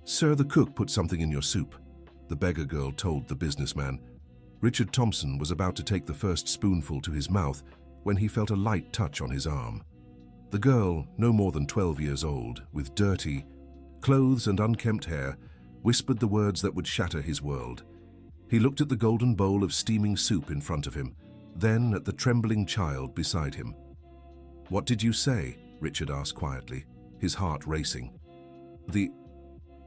"Sir, the cook put something in your soup," the beggar girl told the businessman. Richard Thompson was about to take the first spoonful to his mouth when he felt a light touch on his arm. The girl, no more than 12 years old, with dirty clothes and unkempt hair, whispered the words that would shatter his world. He looked at the golden bowl of steaming soup in front of him, then at the trembling child beside him. "What did you say?" Richard asked quietly, his heart racing. The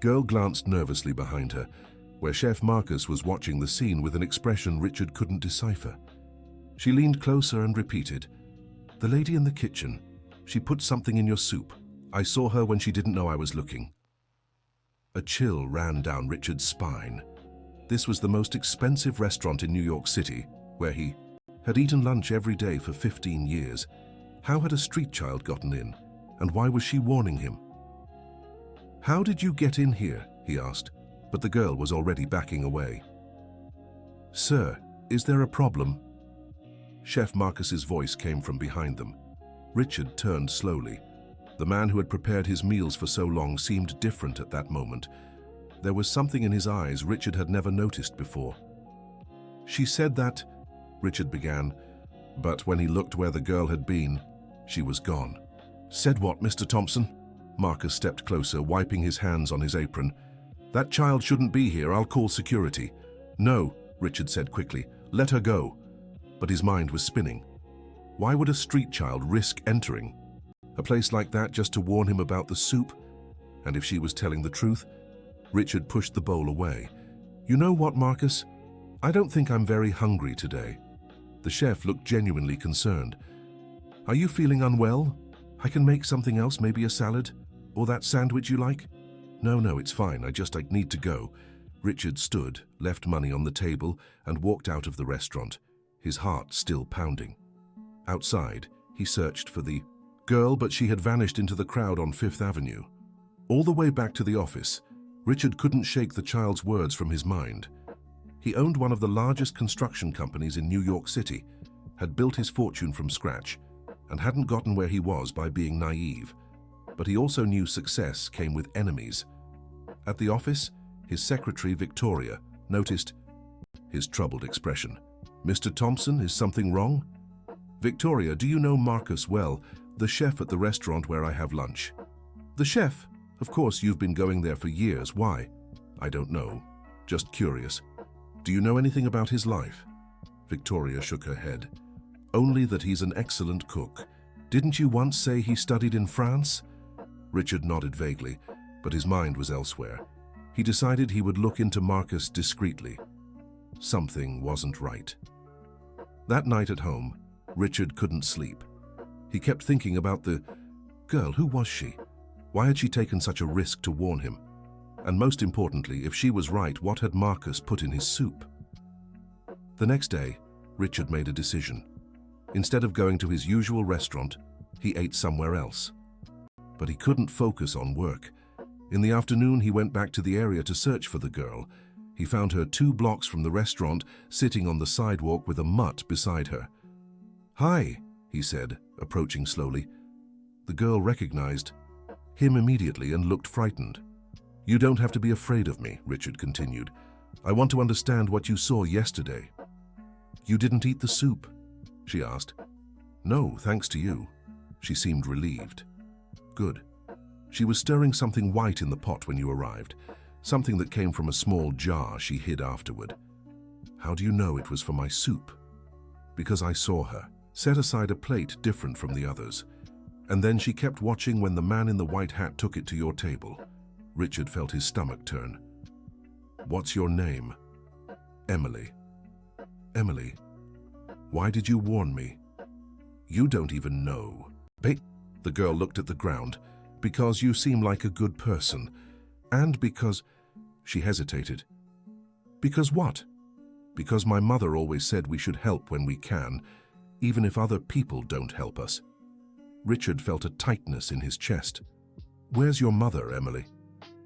girl glanced nervously behind her, where Chef Marcus was watching the scene with an expression Richard couldn't decipher. She leaned closer and repeated, "The lady in the kitchen. She put something in your soup. I saw her when she didn't know I was looking." A chill ran down Richard's spine. This was the most expensive restaurant in New York City, where he had eaten lunch every day for 15 years. How had a street child gotten in, and why was she warning him? "How did you get in here?" he asked, but the girl was already backing away. "Sir, is there a problem?" Chef Marcus's voice came from behind them. Richard turned slowly. The man who had prepared his meals for so long seemed different at that moment. There was something in his eyes Richard had never noticed before. "She said that," Richard began, but when he looked where the girl had been, she was gone. "Said what, Mr. Thompson?" Marcus stepped closer, wiping his hands on his apron. "That child shouldn't be here. I'll call security." "No," Richard said quickly. "Let her go." But his mind was spinning. Why would a street child risk entering a place like that just to warn him about the soup? And if she was telling the truth? Richard pushed the bowl away. "You know what, Marcus? I don't think I'm very hungry today." The chef looked genuinely concerned. "Are you feeling unwell? I can make something else, maybe a salad? Or that sandwich you like?" No, it's fine. I need to go." Richard stood, left money on the table, and walked out of the restaurant, his heart still pounding. Outside, he searched for the girl, but she had vanished into the crowd on Fifth Avenue. All the way back to the office, Richard couldn't shake the child's words from his mind. He owned one of the largest construction companies in New York City, had built his fortune from scratch, and hadn't gotten where he was by being naive. But he also knew success came with enemies. At the office, his secretary, Victoria, noticed his troubled expression. "Mr. Thompson, is something wrong?" "Victoria, do you know Marcus well, the chef at the restaurant where I have lunch?" "The chef? Of course, you've been going there for years. Why?" "I don't know. Just curious." "Do you know anything about his life?" Victoria shook her head. "Only that he's an excellent cook. Didn't you once say he studied in France?" Richard nodded vaguely, but his mind was elsewhere. He decided he would look into Marcus discreetly. Something wasn't right. That night at home, Richard couldn't sleep. He kept thinking about the girl. Who was she? Why had she taken such a risk to warn him? And most importantly, if she was right, what had Marcus put in his soup? The next day, Richard made a decision. Instead of going to his usual restaurant, he ate somewhere else. But he couldn't focus on work. In the afternoon, he went back to the area to search for the girl. He found her 2 blocks from the restaurant, sitting on the sidewalk with a mutt beside her. "Hi," he said, approaching slowly. The girl recognized him immediately and looked frightened. "You don't have to be afraid of me," Richard continued. "I want to understand what you saw yesterday." "You didn't eat the soup?" she asked. "No, thanks to you." She seemed relieved. "Good." She was stirring something white in the pot when you arrived, something that came from a small jar she hid afterward. "How do you know it was for my soup?" "Because I saw her set aside a plate different from the others. And then she kept watching when the man in the white hat took it to your table." Richard felt his stomach turn. "What's your name?" "Emily." "Emily, why did you warn me?" "You don't even know." The girl looked at the ground. "Because you seem like a good person. And because—" She hesitated. "Because what?" "Because my mother always said we should help when we can, even if other people don't help us." Richard felt a tightness in his chest. "Where's your mother, Emily?"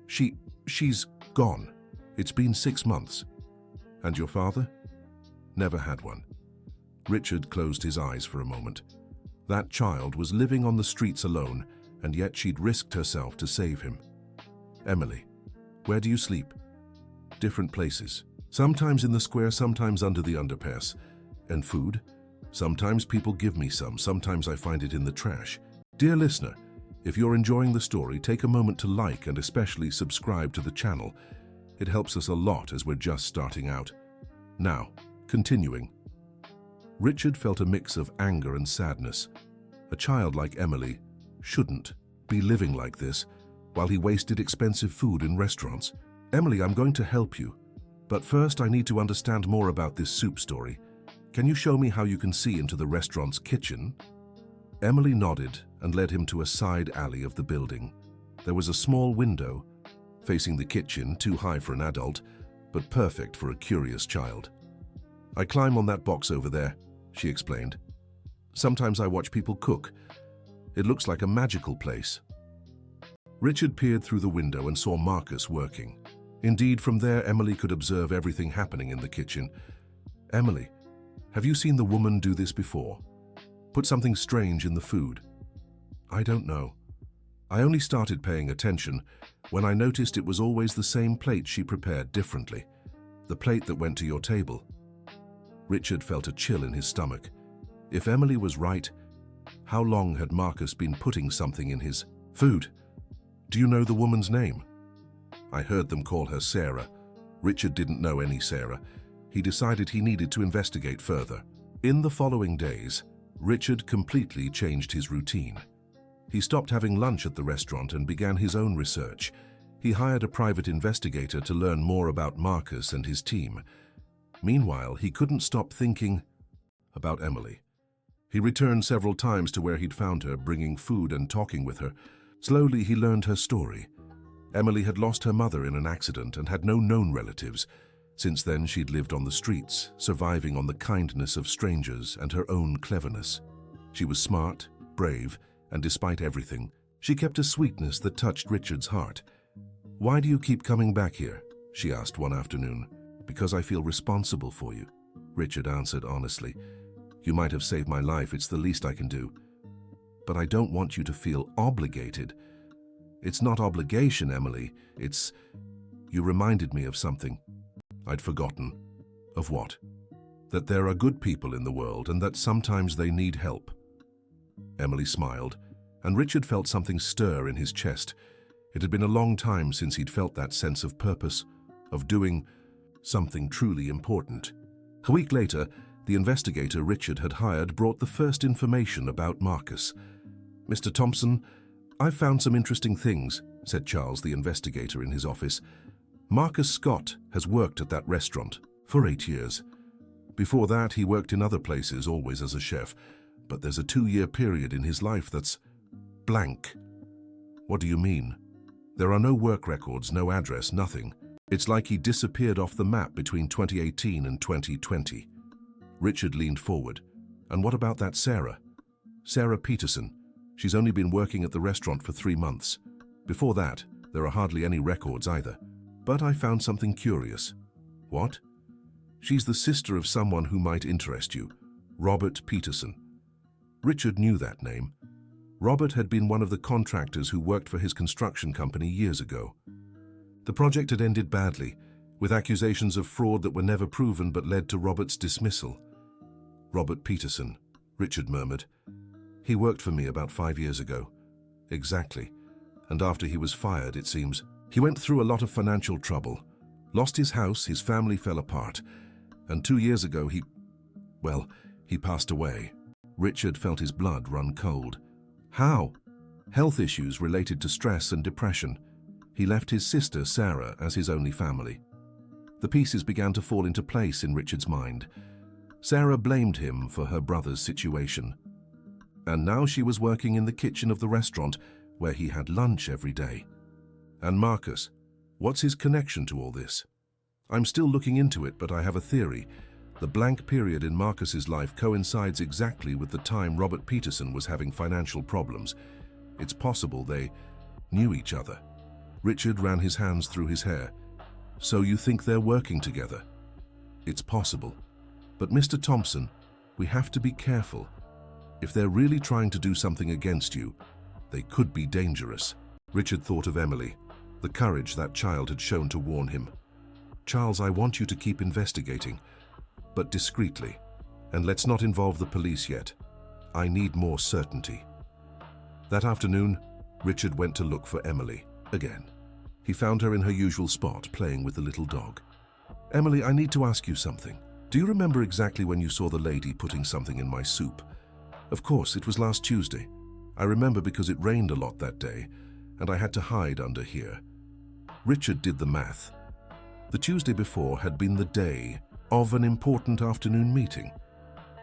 She's gone. It's been 6 months." "And your father?" "Never had one." Richard closed his eyes for a moment. That child was living on the streets alone, and yet she'd risked herself to save him. "Emily, Where do you sleep? Different places. Sometimes in the square, sometimes under the underpass. And food? Sometimes people give me some, sometimes I find it in the trash. Dear listener, if you're enjoying the story, take a moment to like and especially subscribe to the channel. It helps us a lot as we're just starting out. Now, continuing. Richard felt a mix of anger and sadness. A child like Emily shouldn't be living like this while he wasted expensive food in restaurants. Emily, I'm going to help you. But first I need to understand more about this soup story. Can you show me how you can see into the restaurant's kitchen? Emily nodded and led him to a side alley of the building. There was a small window facing the kitchen, too high for an adult, but perfect for a curious child. I climb on that box over there, she explained. Sometimes I watch people cook. It looks like a magical place. Richard peered through the window and saw Marcus working. Indeed, from there Emily could observe everything happening in the kitchen. Emily, have you seen the woman do this before? Put something strange in the food? I don't know. I only started paying attention when I noticed it was always the same plate she prepared differently. The plate that went to your table. Richard felt a chill in his stomach. If Emily was right, how long had Marcus been putting something in his food? Do you know the woman's name? I heard them call her Sarah. Richard didn't know any Sarah. He decided he needed to investigate further. In the following days, Richard completely changed his routine. He stopped having lunch at the restaurant and began his own research. He hired a private investigator to learn more about Marcus and his team. Meanwhile, he couldn't stop thinking about Emily. He returned several times to where he'd found her, bringing food and talking with her. Slowly, he learned her story. Emily had lost her mother in an accident and had no known relatives. Since then, she'd lived on the streets, surviving on the kindness of strangers and her own cleverness. She was smart, brave, and despite everything, she kept a sweetness that touched Richard's heart. "Why do you keep coming back here?" she asked one afternoon. "Because I feel responsible for you," Richard answered honestly. "You might have saved my life, it's the least I can do. But I don't want you to feel obligated." "It's not obligation, Emily, it's... You reminded me of something. I'd forgotten." "Of what?" "That there are good people in the world and that sometimes they need help." Emily smiled, and Richard felt something stir in his chest. It had been a long time since he'd felt that sense of purpose, of doing something truly important. A week later, the investigator Richard had hired brought the first information about Marcus. "Mr. Thompson, I've found some interesting things," said Charles, the investigator, in his office. "Marcus Scott has worked at that restaurant for 8 years. Before that, he worked in other places, always as a chef. But there's a 2-year period in his life that's blank." "What do you mean?" "There are no work records, no address, nothing. It's like he disappeared off the map between 2018 and 2020. Richard leaned forward. "And what about that Sarah?" "Sarah Peterson. She's only been working at the restaurant for 3 months. Before that, there are hardly any records either. But I found something curious." "What?" "She's the sister of someone who might interest you, Robert Peterson." Richard knew that name. Robert had been one of the contractors who worked for his construction company years ago. The project had ended badly, with accusations of fraud that were never proven but led to Robert's dismissal. "Robert Peterson," Richard murmured. "He worked for me about 5 years ago." "Exactly. And after he was fired, it seems, he went through a lot of financial trouble. Lost his house, his family fell apart. And 2 years ago he passed away." Richard felt his blood run cold. "How?" "Health issues related to stress and depression. He left his sister, Sarah, as his only family." The pieces began to fall into place in Richard's mind. Sarah blamed him for her brother's situation. And now she was working in the kitchen of the restaurant where he had lunch every day. And Marcus, what's his connection to all this? "I'm still looking into it, but I have a theory. The blank period in Marcus's life coincides exactly with the time Robert Peterson was having financial problems. It's possible they knew each other." Richard ran his hands through his hair. "So you think they're working together?" "It's possible. But Mr. Thompson, we have to be careful. If they're really trying to do something against you, they could be dangerous." Richard thought of Emily. the courage that child had shown to warn him. "Charles, I want you to keep investigating, but discreetly, and let's not involve the police yet. I need more certainty." That afternoon, Richard went to look for Emily again. He found her in her usual spot, playing with the little dog. "Emily, I need to ask you something. Do you remember exactly when you saw the lady putting something in my soup?" "Of course, it was last Tuesday. I remember because it rained a lot that day, and I had to hide under here." Richard did the math. The Tuesday before had been the day of an important afternoon meeting.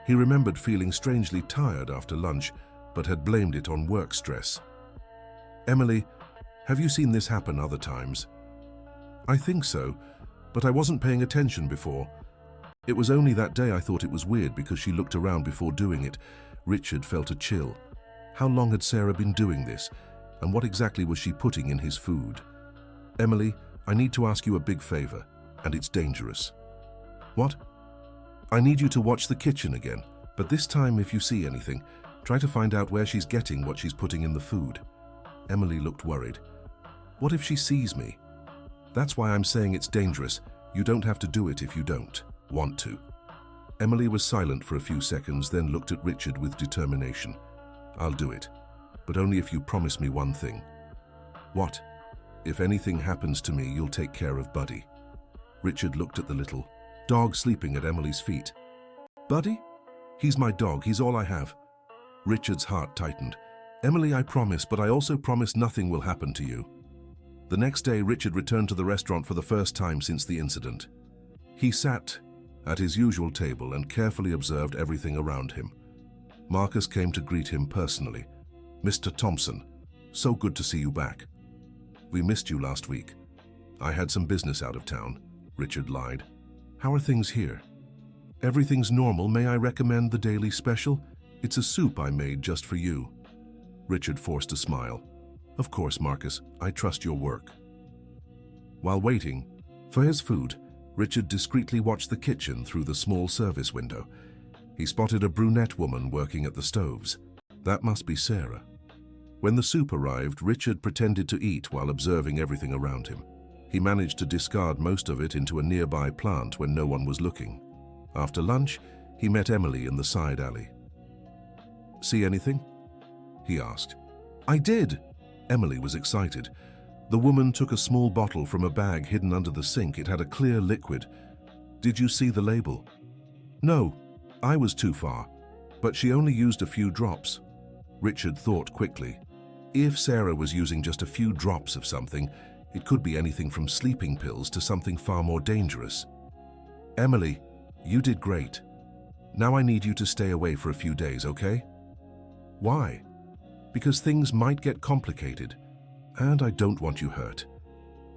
He remembered feeling strangely tired after lunch, but had blamed it on work stress. "Emily, have you seen this happen other times?" "I think so, but I wasn't paying attention before. It was only that day I thought it was weird because she looked around before doing it." Richard felt a chill. How long had Sarah been doing this, and what exactly was she putting in his food? "Emily, I need to ask you a big favor, and it's dangerous." "What?" "I need you to watch the kitchen again, but this time if you see anything, try to find out where she's getting what she's putting in the food." Emily looked worried. "What if she sees me?" "That's why I'm saying it's dangerous. You don't have to do it if you don't want to." Emily was silent for a few seconds, then looked at Richard with determination. "I'll do it, but only if you promise me one thing." "What?" "If anything happens to me, you'll take care of Buddy." Richard looked at the little dog sleeping at Emily's feet. "Buddy? He's my dog. He's all I have." Richard's heart tightened. "Emily, I promise, but I also promise nothing will happen to you." The next day, Richard returned to the restaurant for the first time since the incident. He sat at his usual table and carefully observed everything around him. Marcus came to greet him personally. "Mr. Thompson, so good to see you back. We missed you last week." "I had some business out of town," Richard lied. "How are things here?" "Everything's normal. May I recommend the daily special? It's a soup I made just for you." Richard forced a smile. "Of course, Marcus. I trust your work." While waiting for his food, Richard discreetly watched the kitchen through the small service window. He spotted a brunette woman working at the stoves. That must be Sarah. When the soup arrived, Richard pretended to eat while observing everything around him. He managed to discard most of it into a nearby plant when no one was looking. After lunch, he met Emily in the side alley. "See anything?" he asked. "I did." Emily was excited. The woman took a small bottle from a bag hidden under the sink. It had a clear liquid. "Did you see the label?" "No, I was too far, but she only used a few drops." Richard thought quickly. If Sarah was using just a few drops of something, it could be anything from sleeping pills to something far more dangerous. "Emily, you did great. Now I need you to stay away for a few days, okay?" "Why?" "Because things might get complicated, and I don't want you hurt."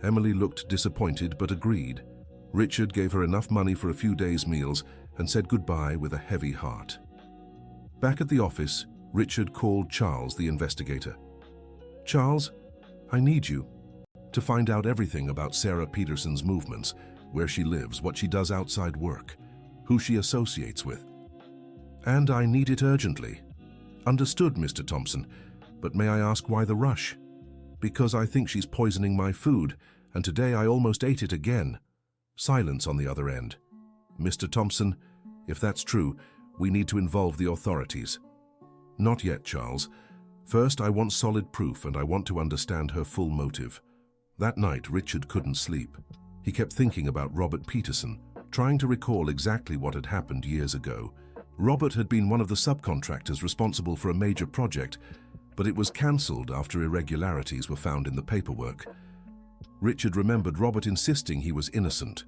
Emily looked disappointed but agreed. Richard gave her enough money for a few days' meals and said goodbye with a heavy heart. Back at the office, Richard called Charles, the investigator. "Charles, I need you to find out everything about Sarah Peterson's movements, where she lives, what she does outside work, who she associates with. And I need it urgently." "Understood, Mr. Thompson, but may I ask why the rush?" "Because I think she's poisoning my food, and today I almost ate it again." Silence on the other end. "Mr. Thompson, if that's true, we need to involve the authorities." "Not yet, Charles. First, I want solid proof, and I want to understand her full motive." That night, Richard couldn't sleep. He kept thinking about Robert Peterson, trying to recall exactly what had happened years ago. Robert had been one of the subcontractors responsible for a major project, but it was cancelled after irregularities were found in the paperwork. Richard remembered Robert insisting he was innocent,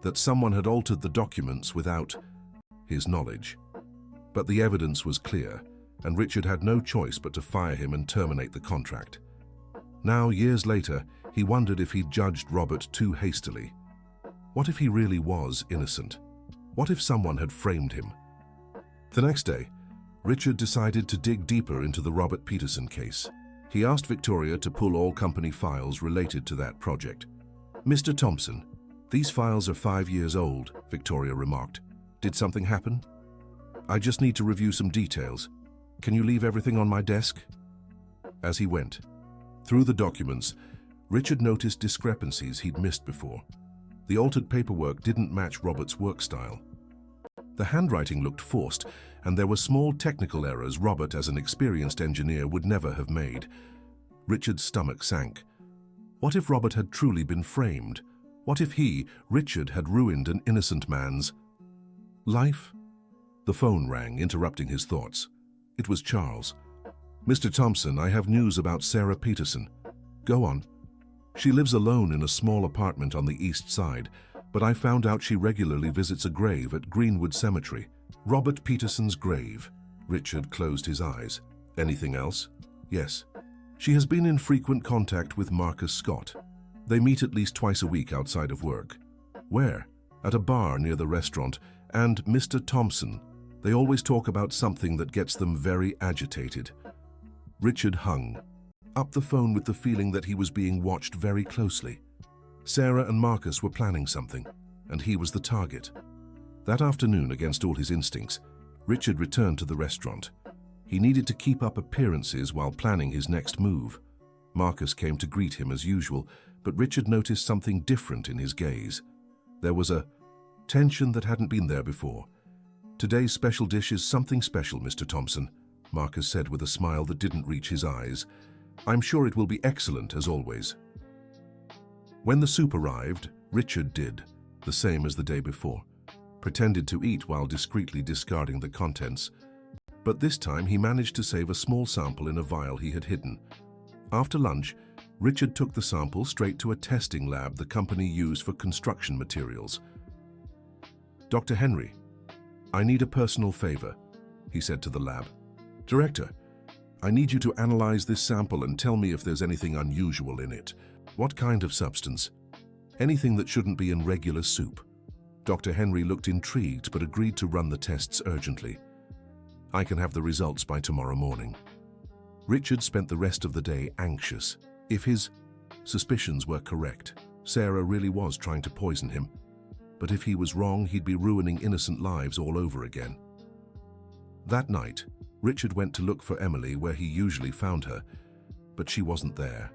that someone had altered the documents without his knowledge. But the evidence was clear, and Richard had no choice but to fire him and terminate the contract. Now, years later, he wondered if he'd judged Robert too hastily. What if he really was innocent? What if someone had framed him? The next day, Richard decided to dig deeper into the Robert Peterson case. He asked Victoria to pull all company files related to that project. "Mr. Thompson, these files are 5 years old," Victoria remarked. "Did something happen?" "I just need to review some details. Can you leave everything on my desk?" As he went through the documents, Richard noticed discrepancies he'd missed before. The altered paperwork didn't match Robert's work style. The handwriting looked forced, and there were small technical errors Robert, as an experienced engineer, would never have made. Richard's stomach sank. What if Robert had truly been framed? What if he, Richard, had ruined an innocent man's life? The phone rang, interrupting his thoughts. It was Charles. "Mr. Thompson, I have news about Sarah Peterson." "Go on." "She lives alone in a small apartment on the east side, but I found out she regularly visits a grave at Greenwood Cemetery." "Robert Peterson's grave." Richard closed his eyes. "Anything else?" "Yes. She has been in frequent contact with Marcus Scott. They meet at least twice a week outside of work." "Where?" "At a bar near the restaurant. And Mr. Thompson. They always talk about something that gets them very agitated." Richard hung up the phone with the feeling that he was being watched very closely. Sarah and Marcus were planning something, and he was the target. That afternoon, against all his instincts, Richard returned to the restaurant. He needed to keep up appearances while planning his next move. Marcus came to greet him as usual, but Richard noticed something different in his gaze. There was a tension that hadn't been there before. "Today's special dish is something special, Mr. Thompson," Marcus said with a smile that didn't reach his eyes. "I'm sure it will be excellent, as always." When the soup arrived, Richard did the same as the day before, pretended to eat while discreetly discarding the contents. But this time he managed to save a small sample in a vial he had hidden. After lunch, Richard took the sample straight to a testing lab the company used for construction materials. "Dr. Henry, I need a personal favor," he said to the lab. "Director, I need you to analyze this sample and tell me if there's anything unusual in it." "What kind of substance?" "Anything that shouldn't be in regular soup." Dr. Henry looked intrigued but agreed to run the tests urgently. "I can have the results by tomorrow morning." Richard spent the rest of the day anxious. If his suspicions were correct, Sarah really was trying to poison him. But if he was wrong, he'd be ruining innocent lives all over again. That night, Richard went to look for Emily where he usually found her, but she wasn't there.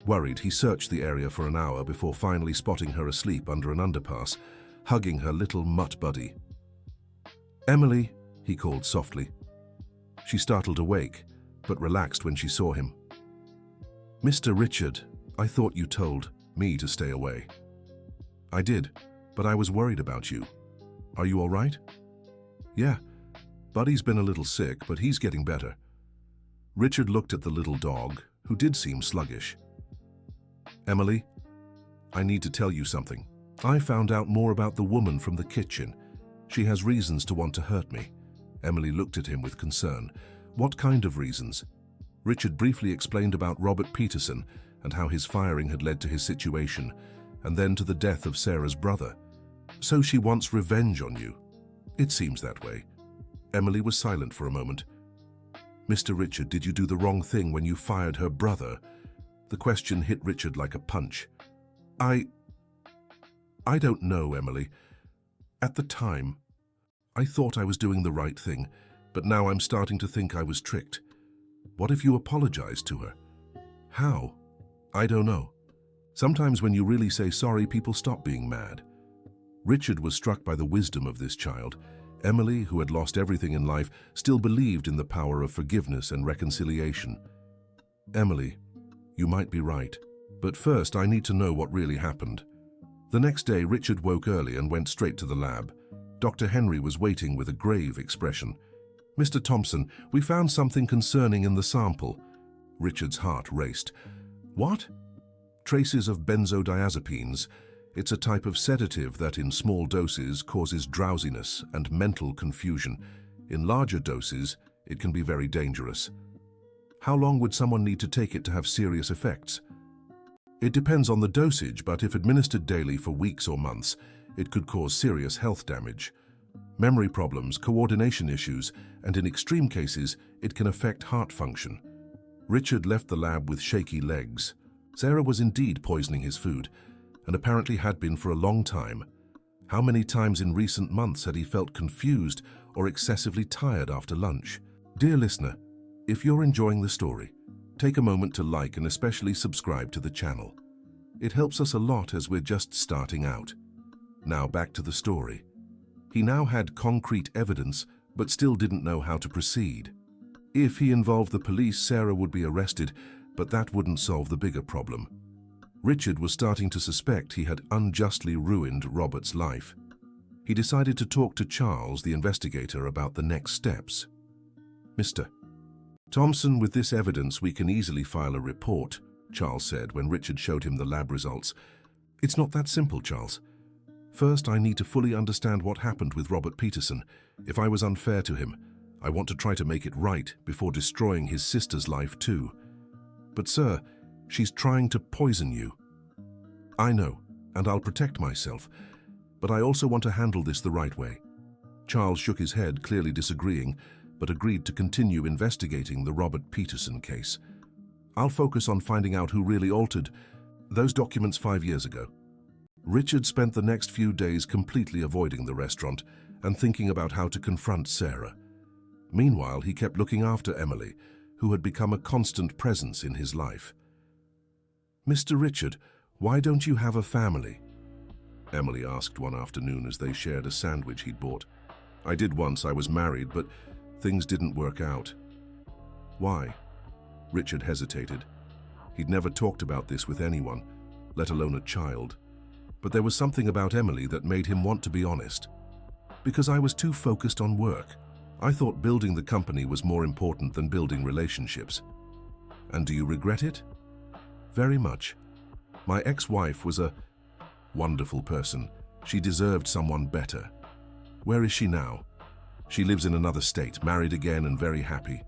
Worried, he searched the area for an hour before finally spotting her asleep under an underpass, hugging her little mutt buddy. "Emily," he called softly. She startled awake, but relaxed when she saw him. "Mr. Richard, I thought you told me to stay away." "I did, but I was worried about you. Are you all right?" "Yeah. Buddy's been a little sick, but he's getting better." Richard looked at the little dog, who did seem sluggish. "Emily, I need to tell you something. I found out more about the woman from the kitchen. She has reasons to want to hurt me." Emily looked at him with concern. "What kind of reasons?" Richard briefly explained about Robert Peterson and how his firing had led to his situation, and then to the death of Sarah's brother. "So she wants revenge on you?" "It seems that way." Emily was silent for a moment. "Mr. Richard, did you do the wrong thing when you fired her brother?" The question hit Richard like a punch. I don't know, Emily. At the time, I thought I was doing the right thing, but now I'm starting to think I was tricked. What if you apologized to her?" "How?" "I don't know. Sometimes when you really say sorry, people stop being mad." Richard was struck by the wisdom of this child. Emily, who had lost everything in life, still believed in the power of forgiveness and reconciliation. "Emily, you might be right, but first I need to know what really happened." The next day, Richard woke early and went straight to the lab. Dr. Henry was waiting with a grave expression. "Mr. Thompson, we found something concerning in the sample." Richard's heart raced. "What?" "Traces of benzodiazepines. It's a type of sedative that in small doses causes drowsiness and mental confusion. In larger doses, it can be very dangerous." "How long would someone need to take it to have serious effects?" "It depends on the dosage, but if administered daily for weeks or months, it could cause serious health damage. Memory problems, coordination issues, and in extreme cases, it can affect heart function." Richard left the lab with shaky legs. Sarah was indeed poisoning his food, and apparently had been for a long time. How many times in recent months had he felt confused or excessively tired after lunch? Dear listener, if you're enjoying the story, take a moment to like and especially subscribe to the channel. It helps us a lot as we're just starting out. Now back to the story. He now had concrete evidence, but still didn't know how to proceed. If he involved the police, Sarah would be arrested, but that wouldn't solve the bigger problem. Richard was starting to suspect he had unjustly ruined Robert's life. He decided to talk to Charles, the investigator, about the next steps. "Mr. Thompson, with this evidence, we can easily file a report," Charles said when Richard showed him the lab results. "It's not that simple, Charles. First, I need to fully understand what happened with Robert Peterson. If I was unfair to him, I want to try to make it right before destroying his sister's life too. But sir, she's trying to poison you." "I know, and I'll protect myself, but I also want to handle this the right way." Charles shook his head, clearly disagreeing, but agreed to continue investigating the Robert Peterson case. "I'll focus on finding out who really altered those documents 5 years ago." Richard spent the next few days completely avoiding the restaurant and thinking about how to confront Sarah. Meanwhile, he kept looking after Emily, who had become a constant presence in his life. "Mr. Richard, why don't you have a family?" Emily asked one afternoon as they shared a sandwich he'd bought. "I did once. I was married, but things didn't work out." "Why?" Richard hesitated. He'd never talked about this with anyone, let alone a child. But there was something about Emily that made him want to be honest. "Because I was too focused on work. I thought building the company was more important than building relationships." "And do you regret it?" "Very much. My ex-wife was a wonderful person. She deserved someone better." "Where is she now?" "She lives in another state, married again and very happy."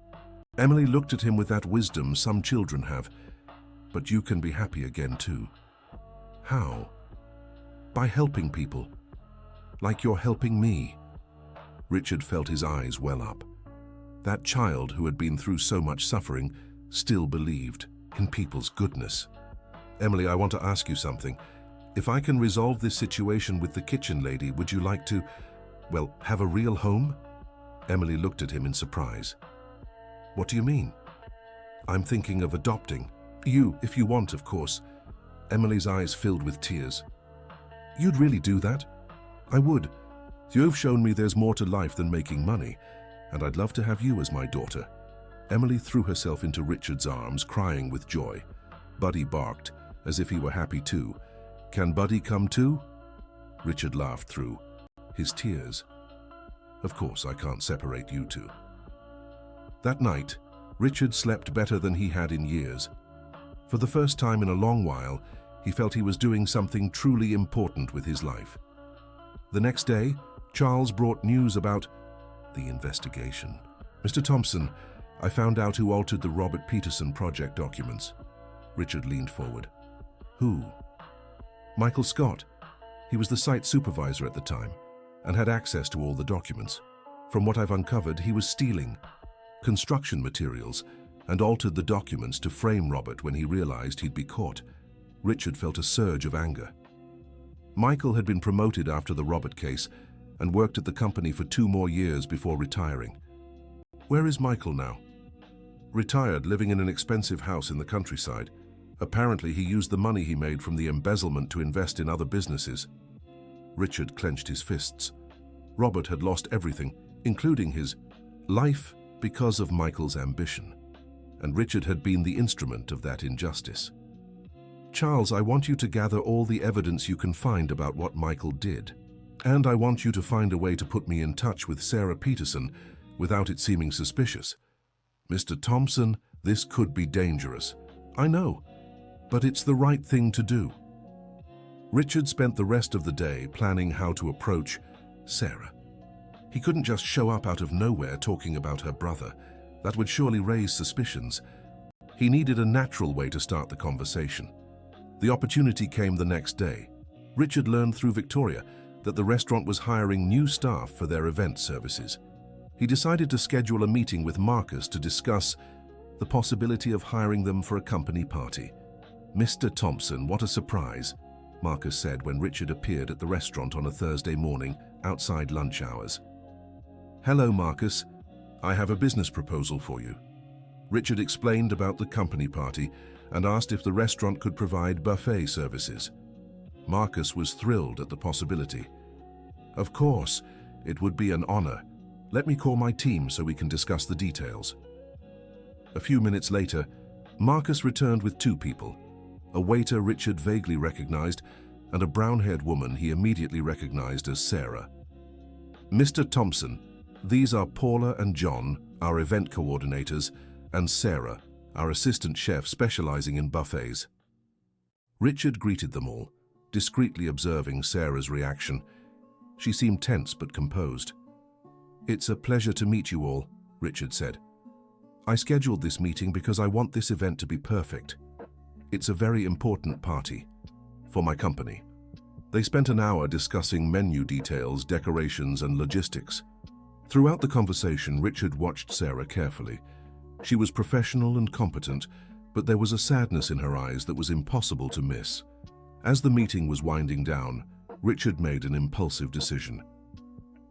Emily looked at him with that wisdom some children have. "But you can be happy again too." "How?" "By helping people. Like you're helping me." Richard felt his eyes well up. That child who had been through so much suffering still believed in people's goodness. "Emily, I want to ask you something. If I can resolve this situation with the kitchen lady, would you like to, well, have a real home?" Emily looked at him in surprise. "What do you mean?" "I'm thinking of adopting. You, if you want, of course." Emily's eyes filled with tears. "You'd really do that?" "I would. You've shown me there's more to life than making money, and I'd love to have you as my daughter." Emily threw herself into Richard's arms, crying with joy. Buddy barked, as if he were happy too. "Can Buddy come too?" Richard laughed through his tears. "Of course, I can't separate you two." That night, Richard slept better than he had in years. For the first time in a long while, he felt he was doing something truly important with his life. The next day, Charles brought news about the investigation. "Mr. Thompson, I found out who altered the Robert Peterson project documents." Richard leaned forward. "Who?" "Michael Scott. He was the site supervisor at the time and had access to all the documents. From what I've uncovered, he was stealing construction materials and altered the documents to frame Robert when he realized he'd be caught." Richard felt a surge of anger. Michael had been promoted after the Robert case and worked at the company for 2 more years before retiring. "Where is Michael now?" "Retired, living in an expensive house in the countryside. Apparently he used the money he made from the embezzlement to invest in other businesses." Richard clenched his fists. Robert had lost everything, including his life, because of Michael's ambition. And Richard had been the instrument of that injustice. "Charles, I want you to gather all the evidence you can find about what Michael did. And I want you to find a way to put me in touch with Sarah Peterson without it seeming suspicious. Mr. Thompson, this could be dangerous. I know, but it's the right thing to do." Richard spent the rest of the day planning how to approach Sarah. He couldn't just show up out of nowhere talking about her brother. That would surely raise suspicions. He needed a natural way to start the conversation. The opportunity came the next day. Richard learned through Victoria that the restaurant was hiring new staff for their event services. He decided to schedule a meeting with Marcus to discuss the possibility of hiring them for a company party. "Mr. Thompson, what a surprise," Marcus said when Richard appeared at the restaurant on a Thursday morning outside lunch hours. "Hello, Marcus. I have a business proposal for you." Richard explained about the company party and asked if the restaurant could provide buffet services. Marcus was thrilled at the possibility. "Of course, it would be an honor. Let me call my team so we can discuss the details." A few minutes later, Marcus returned with two people, a waiter Richard vaguely recognized and a brown-haired woman he immediately recognized as Sarah. "Mr. Thompson, these are Paula and John, our event coordinators, and Sarah, our assistant chef specializing in buffets." Richard greeted them all, discreetly observing Sarah's reaction. She seemed tense but composed. "It's a pleasure to meet you all," Richard said. "I scheduled this meeting because I want this event to be perfect. It's a very important party for my company." They spent an hour discussing menu details, decorations, and logistics. Throughout the conversation, Richard watched Sarah carefully. She was professional and competent, but there was a sadness in her eyes that was impossible to miss. As the meeting was winding down, Richard made an impulsive decision.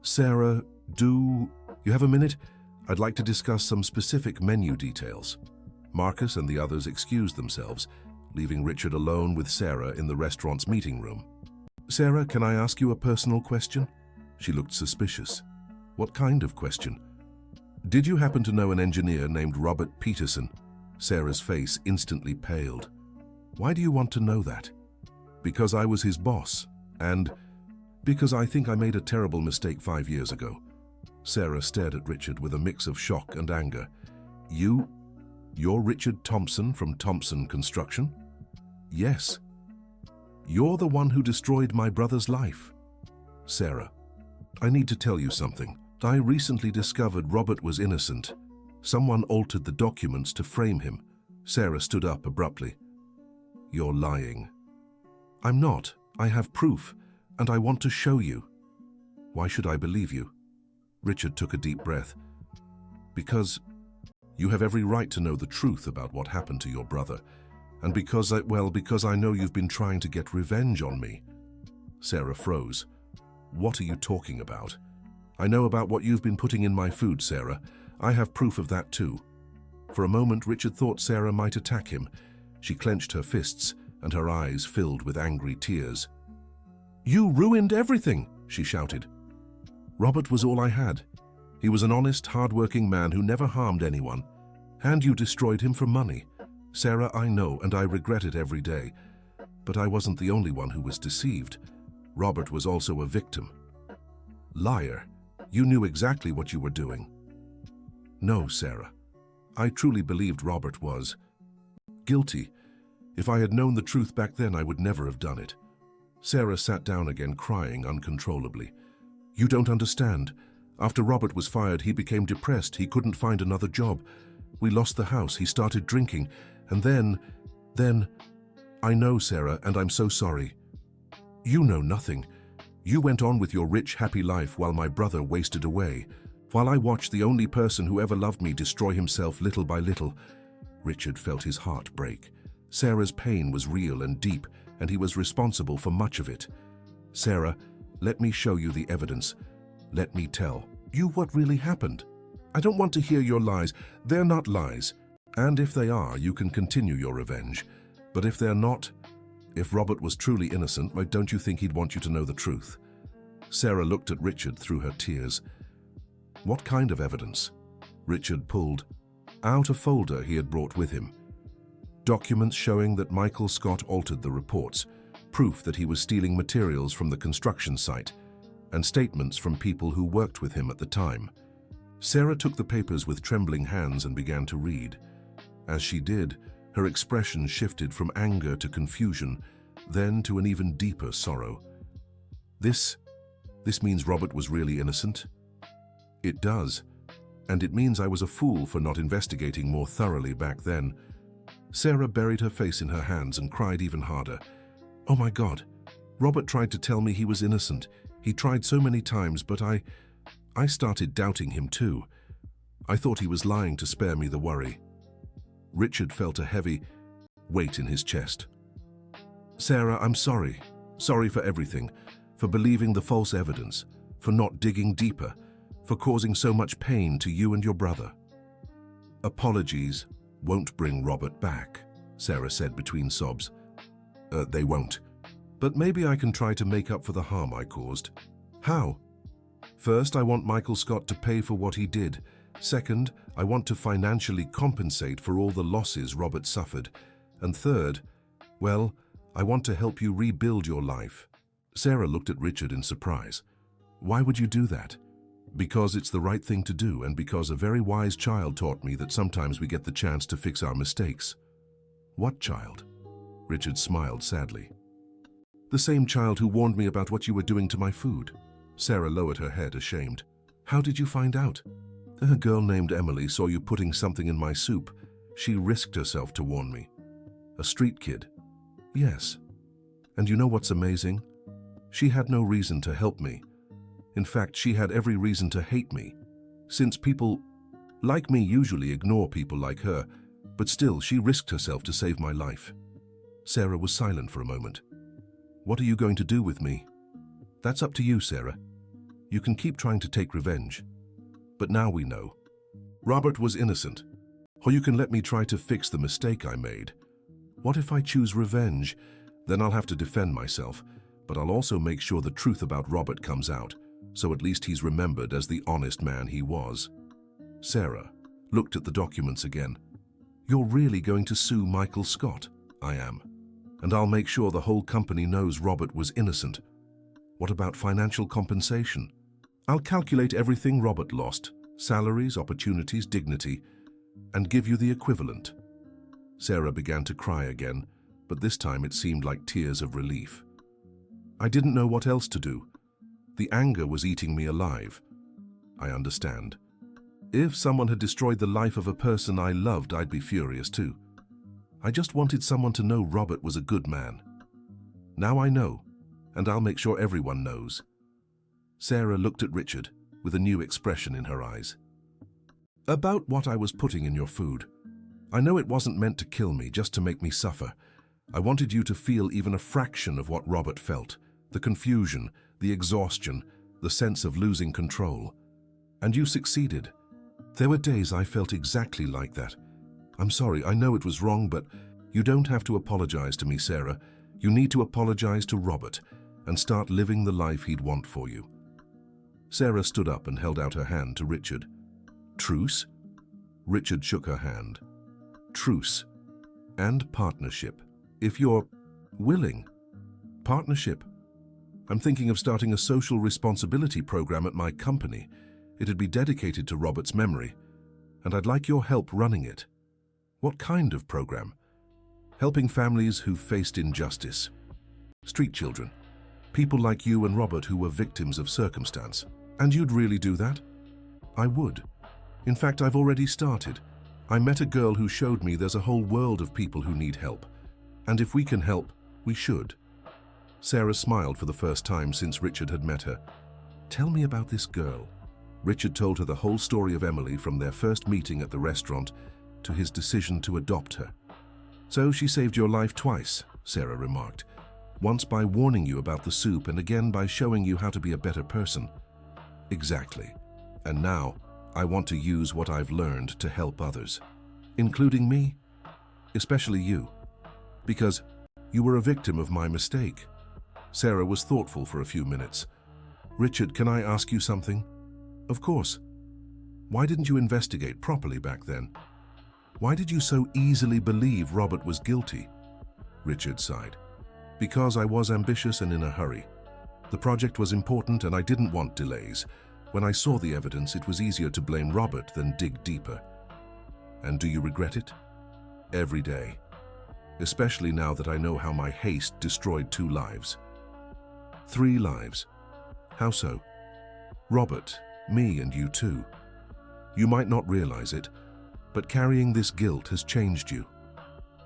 "Sarah, do you have a minute? I'd like to discuss some specific menu details." Marcus and the others excused themselves, leaving Richard alone with Sarah in the restaurant's meeting room. "Sarah, can I ask you a personal question?" She looked suspicious. "What kind of question?" "Did you happen to know an engineer named Robert Peterson?" Sarah's face instantly paled. "Why do you want to know that?" "Because I was his boss, and because I think I made a terrible mistake 5 years ago." Sarah stared at Richard with a mix of shock and anger. You're Richard Thompson from Thompson Construction?" "Yes." "You're the one who destroyed my brother's life." "Sarah, I need to tell you something. I recently discovered Robert was innocent. Someone altered the documents to frame him." Sarah stood up abruptly. "You're lying." "I'm not. I have proof, and I want to show you." "Why should I believe you?" Richard took a deep breath. "Because you have every right to know the truth about what happened to your brother, and because I know you've been trying to get revenge on me." Sarah froze. "What are you talking about?" "I know about what you've been putting in my food, Sarah. I have proof of that too." For a moment, Richard thought Sarah might attack him. She clenched her fists, and her eyes filled with angry tears. "You ruined everything!" she shouted. "Robert was all I had. He was an honest, hard-working man who never harmed anyone. And you destroyed him for money. Sarah, I know, and I regret it every day. But I wasn't the only one who was deceived. Robert was also a victim." "Liar! You knew exactly what you were doing." "No, Sarah. I truly believed Robert was guilty. If I had known the truth back then, I would never have done it." Sarah sat down again, crying uncontrollably. "You don't understand. After Robert was fired, he became depressed. He couldn't find another job. We lost the house. He started drinking. And then... I know, Sarah, and I'm so sorry. You know nothing. You went on with your rich, happy life while my brother wasted away, while I watched the only person who ever loved me destroy himself little by little." Richard felt his heart break. Sarah's pain was real and deep, and he was responsible for much of it. "Sarah, let me show you the evidence. Let me tell you what really happened. I don't want to hear your lies. They're not lies. And if they are, you can continue your revenge. But if they're not, if Robert was truly innocent, why don't you think he'd want you to know the truth?" Sarah looked at Richard through her tears. "What kind of evidence?" Richard pulled out a folder he had brought with him. Documents showing that Michael Scott altered the reports, proof that he was stealing materials from the construction site, and statements from people who worked with him at the time. Sarah took the papers with trembling hands and began to read. As she did, her expression shifted from anger to confusion, then to an even deeper sorrow. This means Robert was really innocent?" "It does, and it means I was a fool for not investigating more thoroughly back then." Sarah buried her face in her hands and cried even harder. "Oh my God, Robert tried to tell me he was innocent. He tried so many times, but I started doubting him too. I thought he was lying to spare me the worry." Richard felt a heavy weight in his chest. "Sarah, I'm sorry. Sorry for everything. For believing the false evidence. For not digging deeper. For causing so much pain to you and your brother." Apologies won't bring Robert back, Sarah said between sobs. They won't. But maybe I can try to make up for the harm I caused. How? First, I want Michael Scott to pay for what he did. Second, I want to financially compensate for all the losses Robert suffered. And third, well, I want to help you rebuild your life. Sarah looked at Richard in surprise. Why would you do that? Because it's the right thing to do, and because a very wise child taught me that sometimes we get the chance to fix our mistakes. What child? Richard smiled sadly. The same child who warned me about what you were doing to my food. Sarah lowered her head, ashamed. How did you find out? A girl named Emily saw you putting something in my soup. She risked herself to warn me. A street kid? Yes. And you know what's amazing? She had no reason to help me. In fact, she had every reason to hate me. Since people like me usually ignore people like her, but still she risked herself to save my life. Sarah was silent for a moment. What are you going to do with me? That's up to you, Sarah. You can keep trying to take revenge. But now we know. Robert was innocent. Or you can let me try to fix the mistake I made. What if I choose revenge? Then I'll have to defend myself, but I'll also make sure the truth about Robert comes out, so at least he's remembered as the honest man he was. Sarah looked at the documents again. You're really going to sue Michael Scott? I am. And I'll make sure the whole company knows Robert was innocent. What about financial compensation? I'll calculate everything Robert lost, salaries, opportunities, dignity, and give you the equivalent. Sarah began to cry again, but this time it seemed like tears of relief. I didn't know what else to do. The anger was eating me alive. I understand. If someone had destroyed the life of a person I loved, I'd be furious too. I just wanted someone to know Robert was a good man. Now I know, and I'll make sure everyone knows. Sarah looked at Richard with a new expression in her eyes. About what I was putting in your food. I know it wasn't meant to kill me, just to make me suffer. I wanted you to feel even a fraction of what Robert felt, the confusion, the exhaustion, the sense of losing control. And you succeeded. There were days I felt exactly like that. I'm sorry, I know it was wrong, but you don't have to apologize to me, Sarah. You need to apologize to Robert and start living the life he'd want for you. Sarah stood up and held out her hand to Richard. Truce? Richard shook her hand. Truce. And partnership. If you're willing. Partnership. I'm thinking of starting a social responsibility program at my company. It'd be dedicated to Robert's memory, and I'd like your help running it. What kind of program? Helping families who've faced injustice. Street children. People like you and Robert who were victims of circumstance. And you'd really do that? I would. In fact, I've already started. I met a girl who showed me there's a whole world of people who need help. And if we can help, we should. Sarah smiled for the first time since Richard had met her. Tell me about this girl. Richard told her the whole story of Emily, from their first meeting at the restaurant to his decision to adopt her. So she saved your life twice, Sarah remarked. Once by warning you about the soup, and again by showing you how to be a better person. Exactly. And now, I want to use what I've learned to help others. Including me. Especially you. Because you were a victim of my mistake. Sarah was thoughtful for a few minutes. Richard, can I ask you something? Of course. Why didn't you investigate properly back then? Why did you so easily believe Robert was guilty? Richard sighed. Because I was ambitious and in a hurry. The project was important and I didn't want delays. When I saw the evidence, it was easier to blame Robert than dig deeper. And do you regret it? Every day. Especially now that I know how my haste destroyed 2 lives. 3 lives. How so? Robert, me, and you too. You might not realize it, but carrying this guilt has changed you.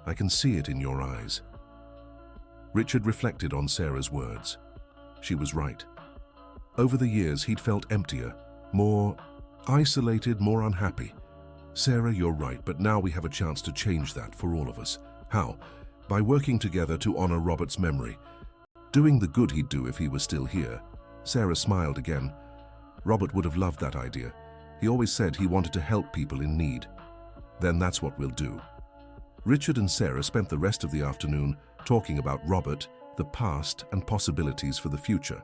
I can see it in your eyes. Richard reflected on Sarah's words. She was right. Over the years, he'd felt emptier, more isolated, more unhappy. Sarah, you're right, but now we have a chance to change that for all of us. How? By working together to honor Robert's memory. Doing the good he'd do if he was still here. Sarah smiled again. Robert would have loved that idea. He always said he wanted to help people in need. Then that's what we'll do. Richard and Sarah spent the rest of the afternoon talking about Robert, the past, and possibilities for the future.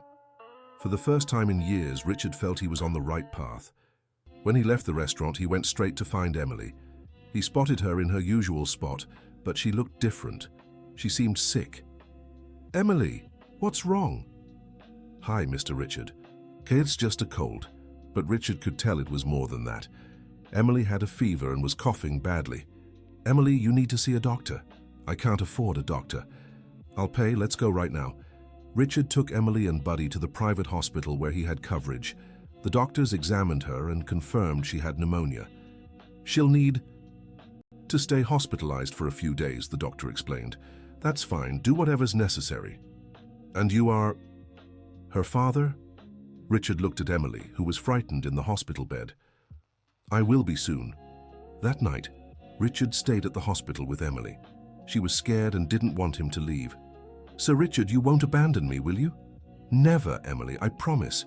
For the first time in years, Richard felt he was on the right path. When he left the restaurant, he went straight to find Emily. He spotted her in her usual spot, but she looked different. She seemed sick. "Emily, what's wrong?" "Hi, Mr. Richard. It's just a cold." But Richard could tell it was more than that. Emily had a fever and was coughing badly. "Emily, you need to see a doctor." "I can't afford a doctor." "I'll pay, let's go right now." Richard took Emily and Buddy to the private hospital where he had coverage. The doctors examined her and confirmed she had pneumonia. "She'll need to stay hospitalized for a few days," the doctor explained. "That's fine, do whatever's necessary." "And you are her father?" Richard looked at Emily, who was frightened in the hospital bed. "I will be soon." That night, Richard stayed at the hospital with Emily. She was scared and didn't want him to leave. "Sir Richard, you won't abandon me, will you?" "Never, Emily, I promise."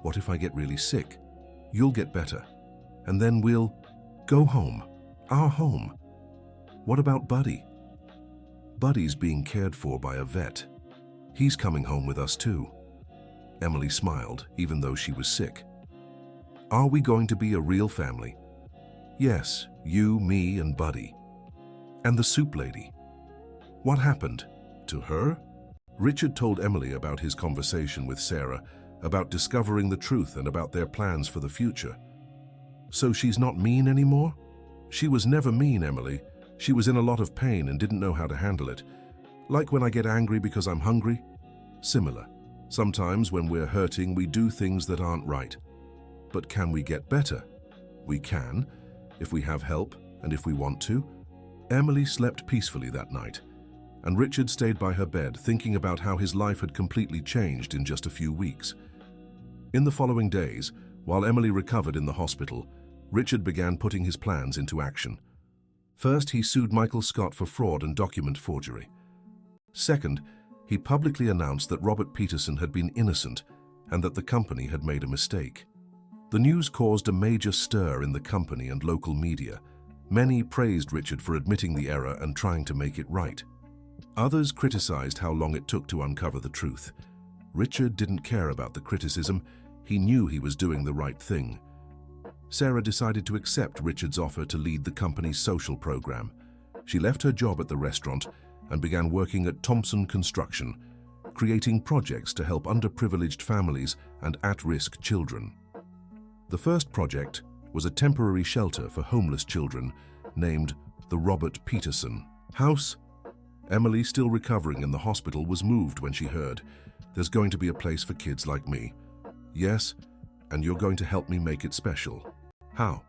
"What if I get really sick?" "You'll get better. And then we'll go home. Our home." "What about Buddy?" "Buddy's being cared for by a vet. He's coming home with us too." Emily smiled, even though she was sick. "Are we going to be a real family?" "Yes, you, me, and Buddy." "And the soup lady? What happened to her?" Richard told Emily about his conversation with Sarah, about discovering the truth and about their plans for the future. "So she's not mean anymore?" "She was never mean, Emily. She was in a lot of pain and didn't know how to handle it. Like when I get angry because I'm hungry? Similar. Sometimes when we're hurting, we do things that aren't right. But can we get better? We can, if we have help and if we want to." Emily slept peacefully that night, and Richard stayed by her bed thinking about how his life had completely changed in just a few weeks. In the following days, while Emily recovered in the hospital, Richard began putting his plans into action. First, he sued Michael Scott for fraud and document forgery. Second, he publicly announced that Robert Peterson had been innocent and that the company had made a mistake. The news caused a major stir in the company and local media. Many praised Richard for admitting the error and trying to make it right. Others criticized how long it took to uncover the truth. Richard didn't care about the criticism. He knew he was doing the right thing. Sarah decided to accept Richard's offer to lead the company's social program. She left her job at the restaurant and began working at Thompson Construction, creating projects to help underprivileged families and at-risk children. The first project was a temporary shelter for homeless children named the Robert Peterson House. Emily, still recovering in the hospital, was moved when she heard, "There's going to be a place for kids like me." "Yes, and you're going to help me make it special." "How?"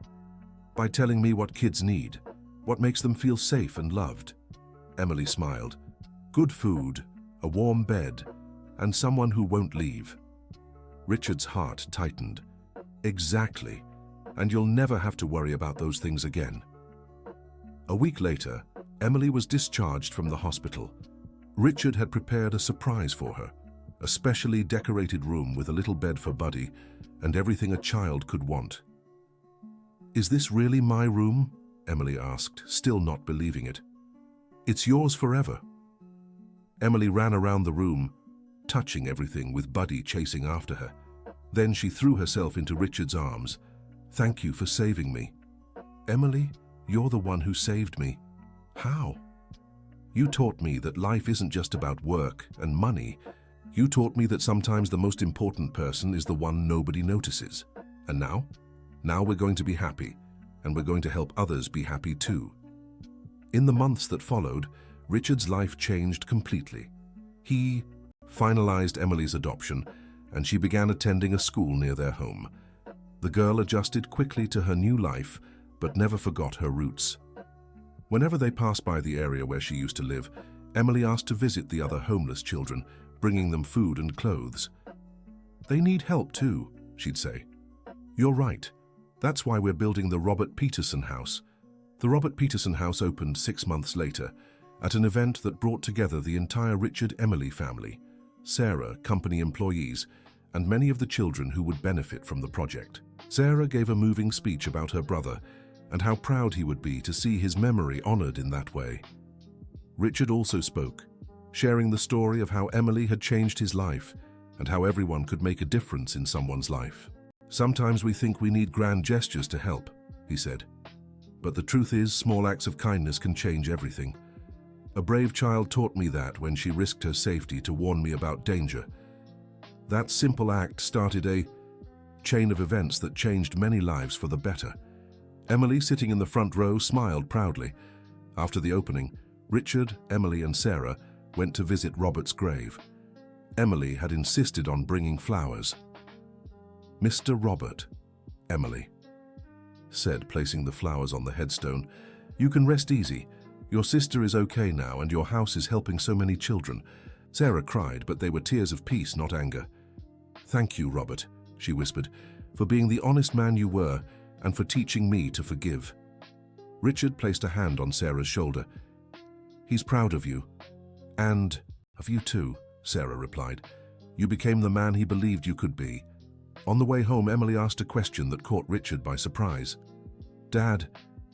"By telling me what kids need, what makes them feel safe and loved." Emily smiled. "Good food, a warm bed, and someone who won't leave." Richard's heart tightened. "Exactly, and you'll never have to worry about those things again." A week later, Emily was discharged from the hospital. Richard had prepared a surprise for her, a specially decorated room with a little bed for Buddy and everything a child could want. "Is this really my room?" Emily asked, still not believing it. "It's yours forever." Emily ran around the room, touching everything with Buddy chasing after her. Then she threw herself into Richard's arms. "Thank you for saving me." "Emily, you're the one who saved me." "How?" "You taught me that life isn't just about work and money. You taught me that sometimes the most important person is the one nobody notices. And now we're going to be happy, and we're going to help others be happy too." In the months that followed, Richard's life changed completely. He finalized Emily's adoption, and she began attending a school near their home. The girl adjusted quickly to her new life, but never forgot her roots. Whenever they passed by the area where she used to live, Emily asked to visit the other homeless children, bringing them food and clothes. "They need help too," she'd say. "You're right. That's why we're building the Robert Peterson House." The Robert Peterson House opened 6 months later at an event that brought together the entire Richard-Emily family, Sarah, company employees, and many of the children who would benefit from the project. Sarah gave a moving speech about her brother, and how proud he would be to see his memory honored in that way. Richard also spoke, sharing the story of how Emily had changed his life and how everyone could make a difference in someone's life. "Sometimes we think we need grand gestures to help," he said. "But the truth is, small acts of kindness can change everything. A brave child taught me that when she risked her safety to warn me about danger. That simple act started a chain of events that changed many lives for the better." Emily, sitting in the front row, smiled proudly. After the opening, Richard, Emily, and Sarah went to visit Robert's grave. Emily had insisted on bringing flowers. "Mr. Robert," Emily said, placing the flowers on the headstone, "you can rest easy. Your sister is okay now, and your house is helping so many children." Sarah cried, but they were tears of peace, not anger. "Thank you, Robert," she whispered, "for being the honest man you were, and for teaching me to forgive." Richard placed a hand on Sarah's shoulder. "He's proud of you." "And of you too," Sarah replied. "You became the man he believed you could be." On the way home, Emily asked a question that caught Richard by surprise. "Dad,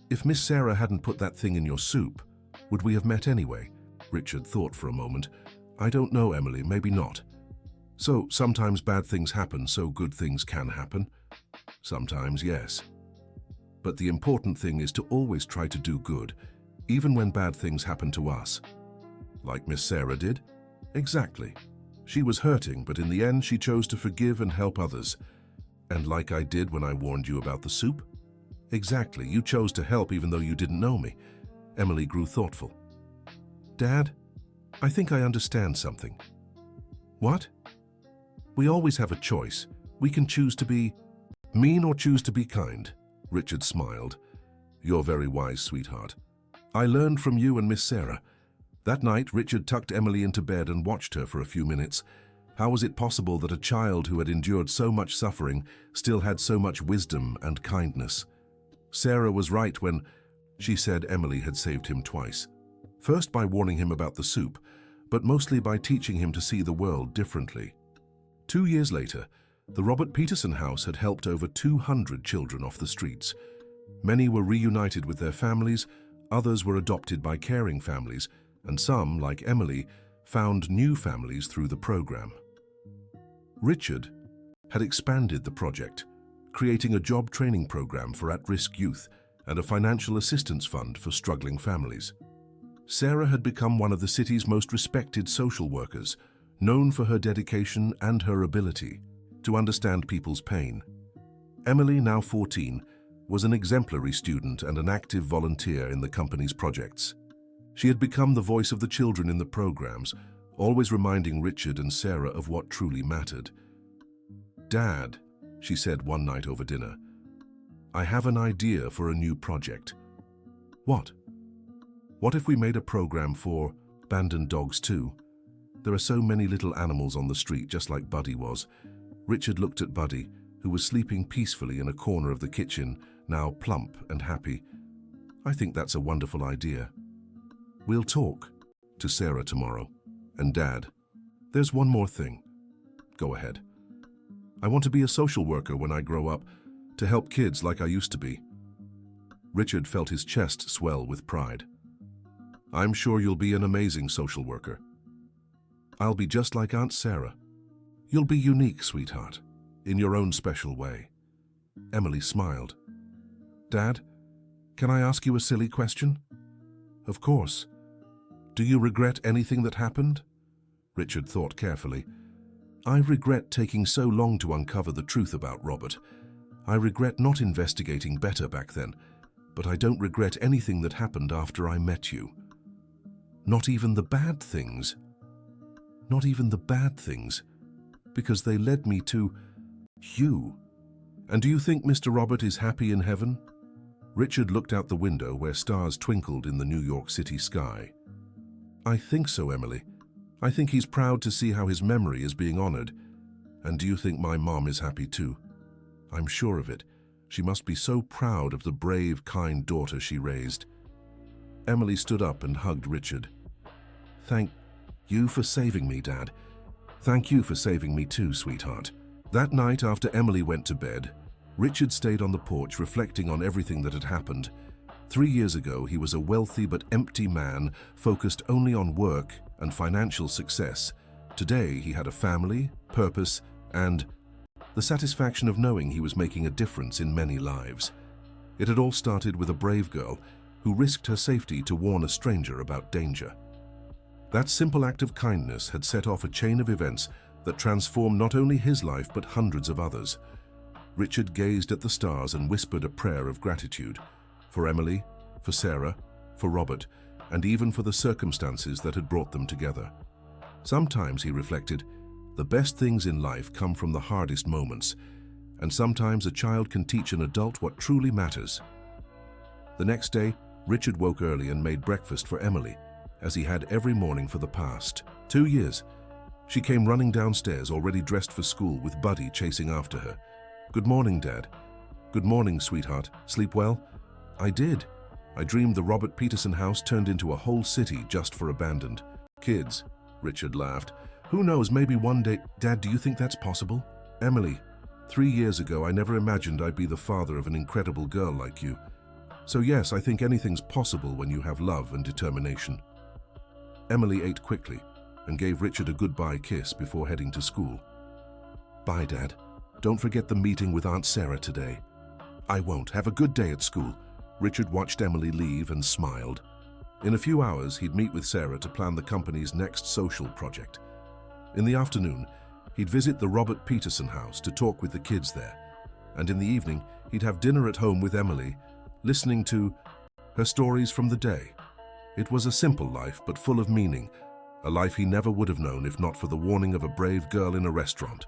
if Miss Sarah hadn't put that thing in your soup, would we have met anyway?" Richard thought for a moment. "I don't know, Emily, maybe not." "So sometimes bad things happen so good things can happen?" "Sometimes, yes. But the important thing is to always try to do good, even when bad things happen to us." "Like Miss Sarah did?" "Exactly. She was hurting, but in the end she chose to forgive and help others." "And like I did when I warned you about the soup?" "Exactly. You chose to help even though you didn't know me." Emily grew thoughtful. "Dad, I think I understand something." "What?" "We always have a choice. We can choose to be mean or choose to be kind." Richard smiled. "You're very wise, sweetheart. I learned from you and Miss Sarah." That night, Richard tucked Emily into bed and watched her for a few minutes. How was it possible that a child who had endured so much suffering still had so much wisdom and kindness? Sarah was right when she said Emily had saved him twice. First by warning him about the soup, but mostly by teaching him to see the world differently. 2 years later, the Robert Peterson House had helped over 200 children off the streets. Many were reunited with their families, others were adopted by caring families, and some, like Emily, found new families through the program. Richard had expanded the project, creating a job training program for at-risk youth and a financial assistance fund for struggling families. Sarah had become one of the city's most respected social workers, known for her dedication and her ability to understand people's pain. Emily, now 14, was an exemplary student and an active volunteer in the company's projects. She had become the voice of the children in the programs, always reminding Richard and Sarah of what truly mattered. "Dad," she said one night over dinner, "I have an idea for a new project." "What?" "What if we made a program for abandoned dogs too? There are so many little animals on the street, just like Buddy was." Richard looked at Buddy, who was sleeping peacefully in a corner of the kitchen, now plump and happy. "I think that's a wonderful idea. We'll talk to Sarah tomorrow. And Dad, there's one more thing." "Go ahead." "I want to be a social worker when I grow up, to help kids like I used to be." Richard felt his chest swell with pride. "I'm sure you'll be an amazing social worker. I'll be just like Aunt Sarah. You'll be unique, sweetheart, in your own special way." Emily smiled. "Dad, can I ask you a silly question?" "Of course. Do you regret anything that happened?" Richard thought carefully. "I regret taking so long to uncover the truth about Robert. I regret not investigating better back then, but I don't regret anything that happened after I met you." "Not even the bad things?" "Not even the bad things, because they led me to you." "And do you think Mr. Robert is happy in heaven?" Richard looked out the window where stars twinkled in the New York City sky. "I think so, Emily. I think he's proud to see how his memory is being honored. And do you think my mom is happy too?" "I'm sure of it. She must be so proud of the brave, kind daughter she raised." Emily stood up and hugged Richard. "Thank you for saving me, Dad. Thank you for saving me too, sweetheart." That night, after Emily went to bed, Richard stayed on the porch reflecting on everything that had happened. 3 years ago, he was a wealthy but empty man, focused only on work and financial success. Today, he had a family, purpose, and the satisfaction of knowing he was making a difference in many lives. It had all started with a brave girl who risked her safety to warn a stranger about danger. That simple act of kindness had set off a chain of events that transformed not only his life but hundreds of others. Richard gazed at the stars and whispered a prayer of gratitude for Emily, for Sarah, for Robert, and even for the circumstances that had brought them together. Sometimes, he reflected, the best things in life come from the hardest moments, and sometimes a child can teach an adult what truly matters. The next day, Richard woke early and made breakfast for Emily, as he had every morning for the past 2 years. She came running downstairs, already dressed for school, with Buddy chasing after her. "Good morning, Dad." "Good morning, sweetheart. Sleep well?" "I did. I dreamed the Robert Peterson house turned into a whole city just for abandoned kids." Richard laughed. "Who knows, maybe one day—" "Dad, do you think that's possible?" "Emily, 3 years ago I never imagined I'd be the father of an incredible girl like you. So yes, I think anything's possible when you have love and determination." Emily ate quickly and gave Richard a goodbye kiss before heading to school. "Bye, Dad. Don't forget the meeting with Aunt Sarah today." "I won't. Have a good day at school." Richard watched Emily leave and smiled. In a few hours, he'd meet with Sarah to plan the company's next social project. In the afternoon, he'd visit the Robert Peterson house to talk with the kids there. And in the evening, he'd have dinner at home with Emily, listening to her stories from the day. It was a simple life, but full of meaning, a life he never would have known if not for the warning of a brave girl in a restaurant.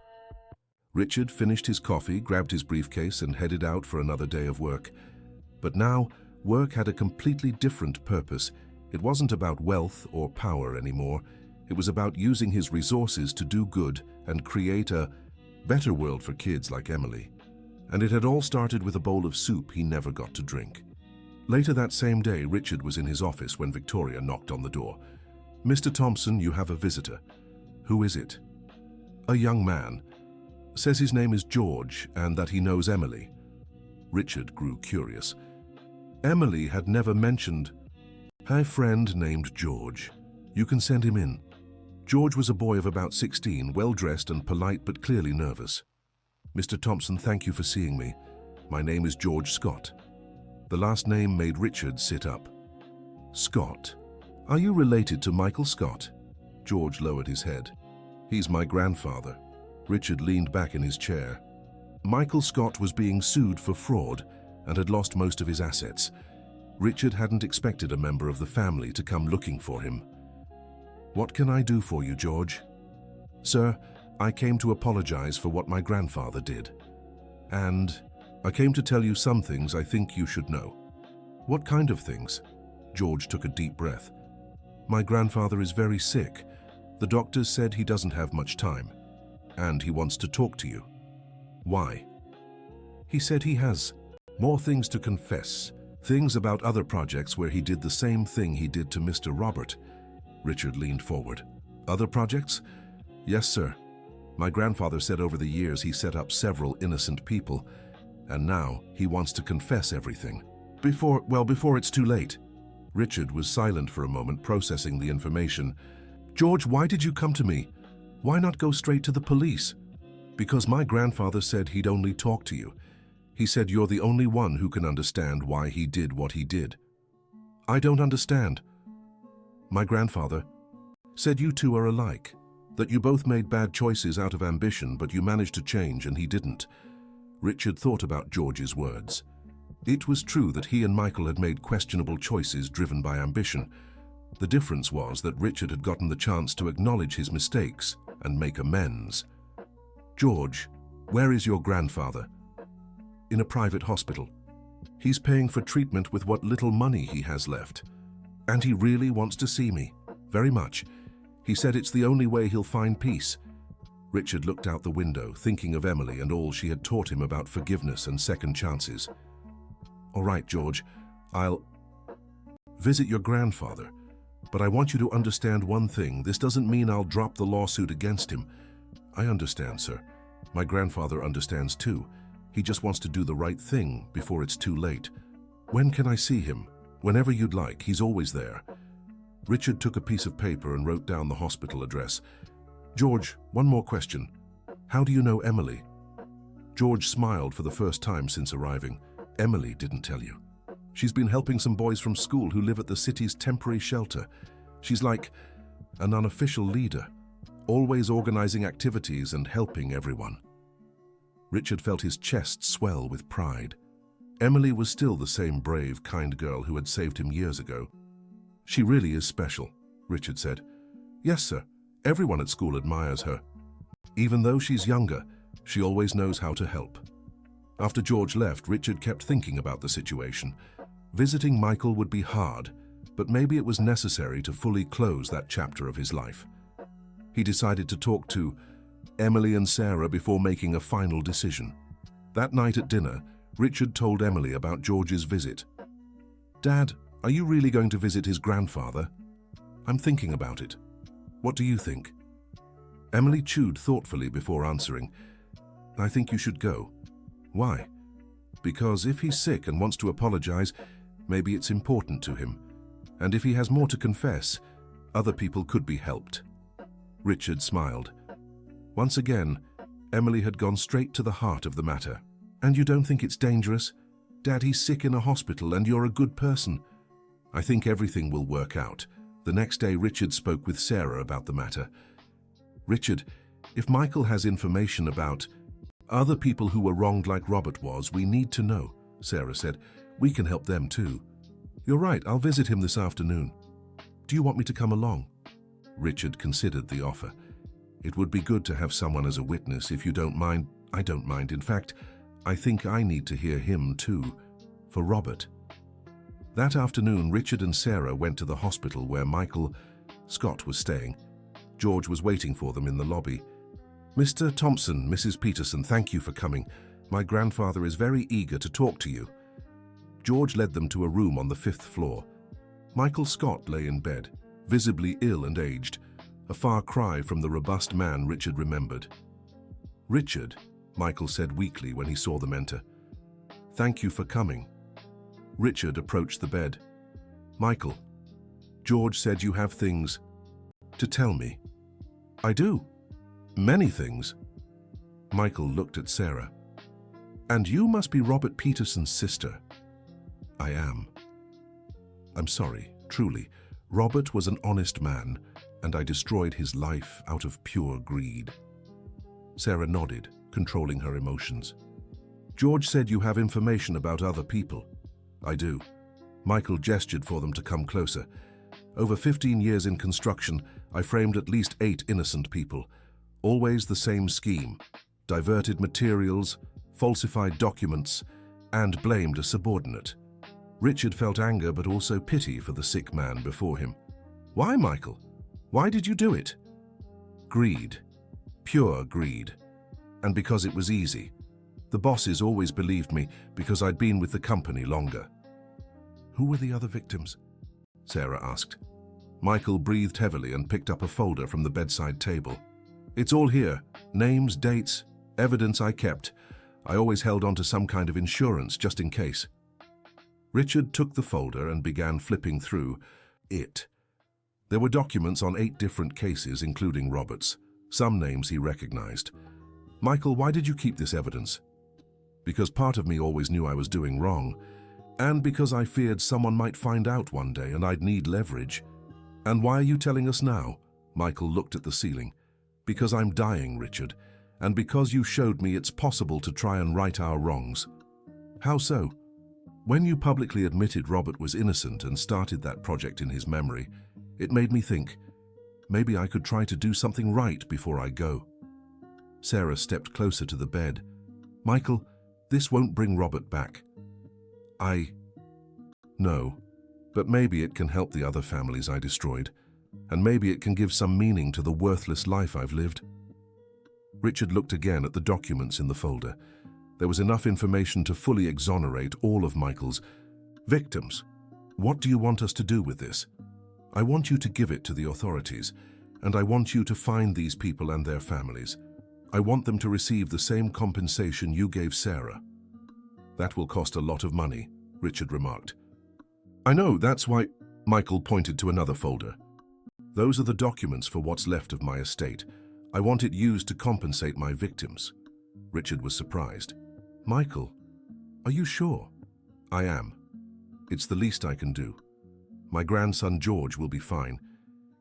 Richard finished his coffee, grabbed his briefcase, and headed out for another day of work. But now, work had a completely different purpose. It wasn't about wealth or power anymore. It was about using his resources to do good and create a better world for kids like Emily. And it had all started with a bowl of soup he never got to drink. Later that same day, Richard was in his office when Victoria knocked on the door. "Mr. Thompson, you have a visitor." "Who is it?" "A young man. Says his name is George and that he knows Emily." Richard grew curious. Emily had never mentioned her friend named George. "You can send him in." George was a boy of about 16, well-dressed and polite but clearly nervous. "Mr. Thompson, thank you for seeing me. My name is George Scott." The last name made Richard sit up. "Scott? Are you related to Michael Scott?" George lowered his head. "He's my grandfather." Richard leaned back in his chair. Michael Scott was being sued for fraud and had lost most of his assets. Richard hadn't expected a member of the family to come looking for him. "What can I do for you, George?" "Sir, I came to apologize for what my grandfather did. And I came to tell you some things I think you should know." "What kind of things?" George took a deep breath. "My grandfather is very sick. The doctors said he doesn't have much time, and he wants to talk to you." "Why?" "He said he has more things to confess, things about other projects where he did the same thing he did to Mr. Robert." Richard leaned forward. "Other projects?" "Yes, sir. My grandfather said over the years he set up several innocent people, and now he wants to confess everything. Before it's too late." Richard was silent for a moment, processing the information. "George, why did you come to me? Why not go straight to the police?" "Because my grandfather said he'd only talk to you. He said you're the only one who can understand why he did what he did." "I don't understand." "My grandfather said you two are alike, that you both made bad choices out of ambition, but you managed to change and he didn't." Richard thought about George's words. It was true that he and Michael had made questionable choices driven by ambition. The difference was that Richard had gotten the chance to acknowledge his mistakes and make amends. "George, where is your grandfather?" "In a private hospital. He's paying for treatment with what little money he has left. And he really wants to see me. Very much. He said it's the only way he'll find peace." Richard looked out the window, thinking of Emily and all she had taught him about forgiveness and second chances. "All right, George, I'll visit your grandfather. But I want you to understand one thing. This doesn't mean I'll drop the lawsuit against him." "I understand, sir. My grandfather understands too. He just wants to do the right thing before it's too late. When can I see him? Whenever you'd like, he's always there. Richard took a piece of paper and wrote down the hospital address. George, one more question. How do you know Emily? George smiled for the first time since arriving. Emily didn't tell you. She's been helping some boys from school who live at the city's temporary shelter. She's like an unofficial leader, always organizing activities and helping everyone. Richard felt his chest swell with pride. Emily was still the same brave, kind girl who had saved him years ago. She really is special, Richard said. Yes, sir. Everyone at school admires her. Even though she's younger, she always knows how to help. After George left, Richard kept thinking about the situation. Visiting Michael would be hard, but maybe it was necessary to fully close that chapter of his life. He decided to talk to Emily and Sarah before making a final decision. That night at dinner, Richard told Emily about George's visit. Dad, are you really going to visit his grandfather? I'm thinking about it. What do you think? Emily chewed thoughtfully before answering. I think you should go. Why? Because if he's sick and wants to apologize, maybe it's important to him. And if he has more to confess, other people could be helped. Richard smiled. Once again, Emily had gone straight to the heart of the matter. And you don't think it's dangerous? Dad, he's sick in a hospital and you're a good person. I think everything will work out. The next day, Richard spoke with Sarah about the matter. Richard, if Michael has information about other people who were wronged like Robert was, we need to know, Sarah said. We can help them too. You're right, I'll visit him this afternoon. Do you want me to come along? Richard considered the offer. It would be good to have someone as a witness. If you don't mind, I don't mind. In fact, I think I need to hear him too, for Robert. That afternoon, Richard and Sarah went to the hospital where Scott was staying. George was waiting for them in the lobby. Mr. Thompson, Mrs. Peterson, thank you for coming. My grandfather is very eager to talk to you. George led them to a room on the 5th floor. Michael Scott lay in bed, visibly ill and aged, a far cry from the robust man Richard remembered. Richard, Michael said weakly when he saw them enter. Thank you for coming. Richard approached the bed. Michael, George said you have things to tell me. I do. Many things. Michael looked at Sarah. And you must be Robert Peterson's sister. I am. I'm sorry, truly. Robert was an honest man, and I destroyed his life out of pure greed. Sarah nodded, controlling her emotions. George said you have information about other people. I do. Michael gestured for them to come closer. Over 15 years in construction, I framed at least 8 innocent people. Always the same scheme. Diverted materials, falsified documents, and blamed a subordinate. Richard felt anger but also pity for the sick man before him. Why, Michael? Why did you do it? Greed. Pure greed. And because it was easy. The bosses always believed me because I'd been with the company longer. Who were the other victims? Sarah asked. Michael breathed heavily and picked up a folder from the bedside table. It's all here. Names, dates, evidence I kept. I always held on to some kind of insurance just in case. Richard took the folder and began flipping through it. There were documents on 8 different cases, including Robert's. Some names he recognized. Michael, why did you keep this evidence? Because part of me always knew I was doing wrong, and because I feared someone might find out one day and I'd need leverage. And why are you telling us now? Michael looked at the ceiling. Because I'm dying, Richard, and because you showed me it's possible to try and right our wrongs. How so? When you publicly admitted Robert was innocent and started that project in his memory, it made me think, maybe I could try to do something right before I go. Sarah stepped closer to the bed. Michael, this won't bring Robert back. No, but maybe it can help the other families I destroyed, and maybe it can give some meaning to the worthless life I've lived. Richard looked again at the documents in the folder. There was enough information to fully exonerate all of Michael's victims. What do you want us to do with this? I want you to give it to the authorities, and I want you to find these people and their families. I want them to receive the same compensation you gave Sarah. That will cost a lot of money, Richard remarked. I know, that's why... Michael pointed to another folder. Those are the documents for what's left of my estate. I want it used to compensate my victims. Richard was surprised. Michael, are you sure? I am. It's the least I can do. My grandson George will be fine.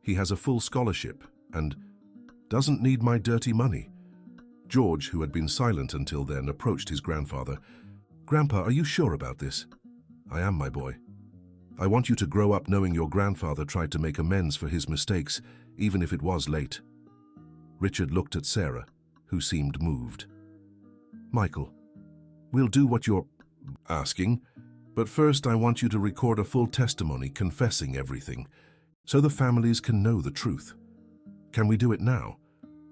He has a full scholarship and doesn't need my dirty money. George, who had been silent until then, approached his grandfather. Grandpa, are you sure about this? I am, my boy. I want you to grow up knowing your grandfather tried to make amends for his mistakes, even if it was late. Richard looked at Sarah, who seemed moved. Michael, we'll do what you're asking, but first I want you to record a full testimony confessing everything, so the families can know the truth. Can we do it now?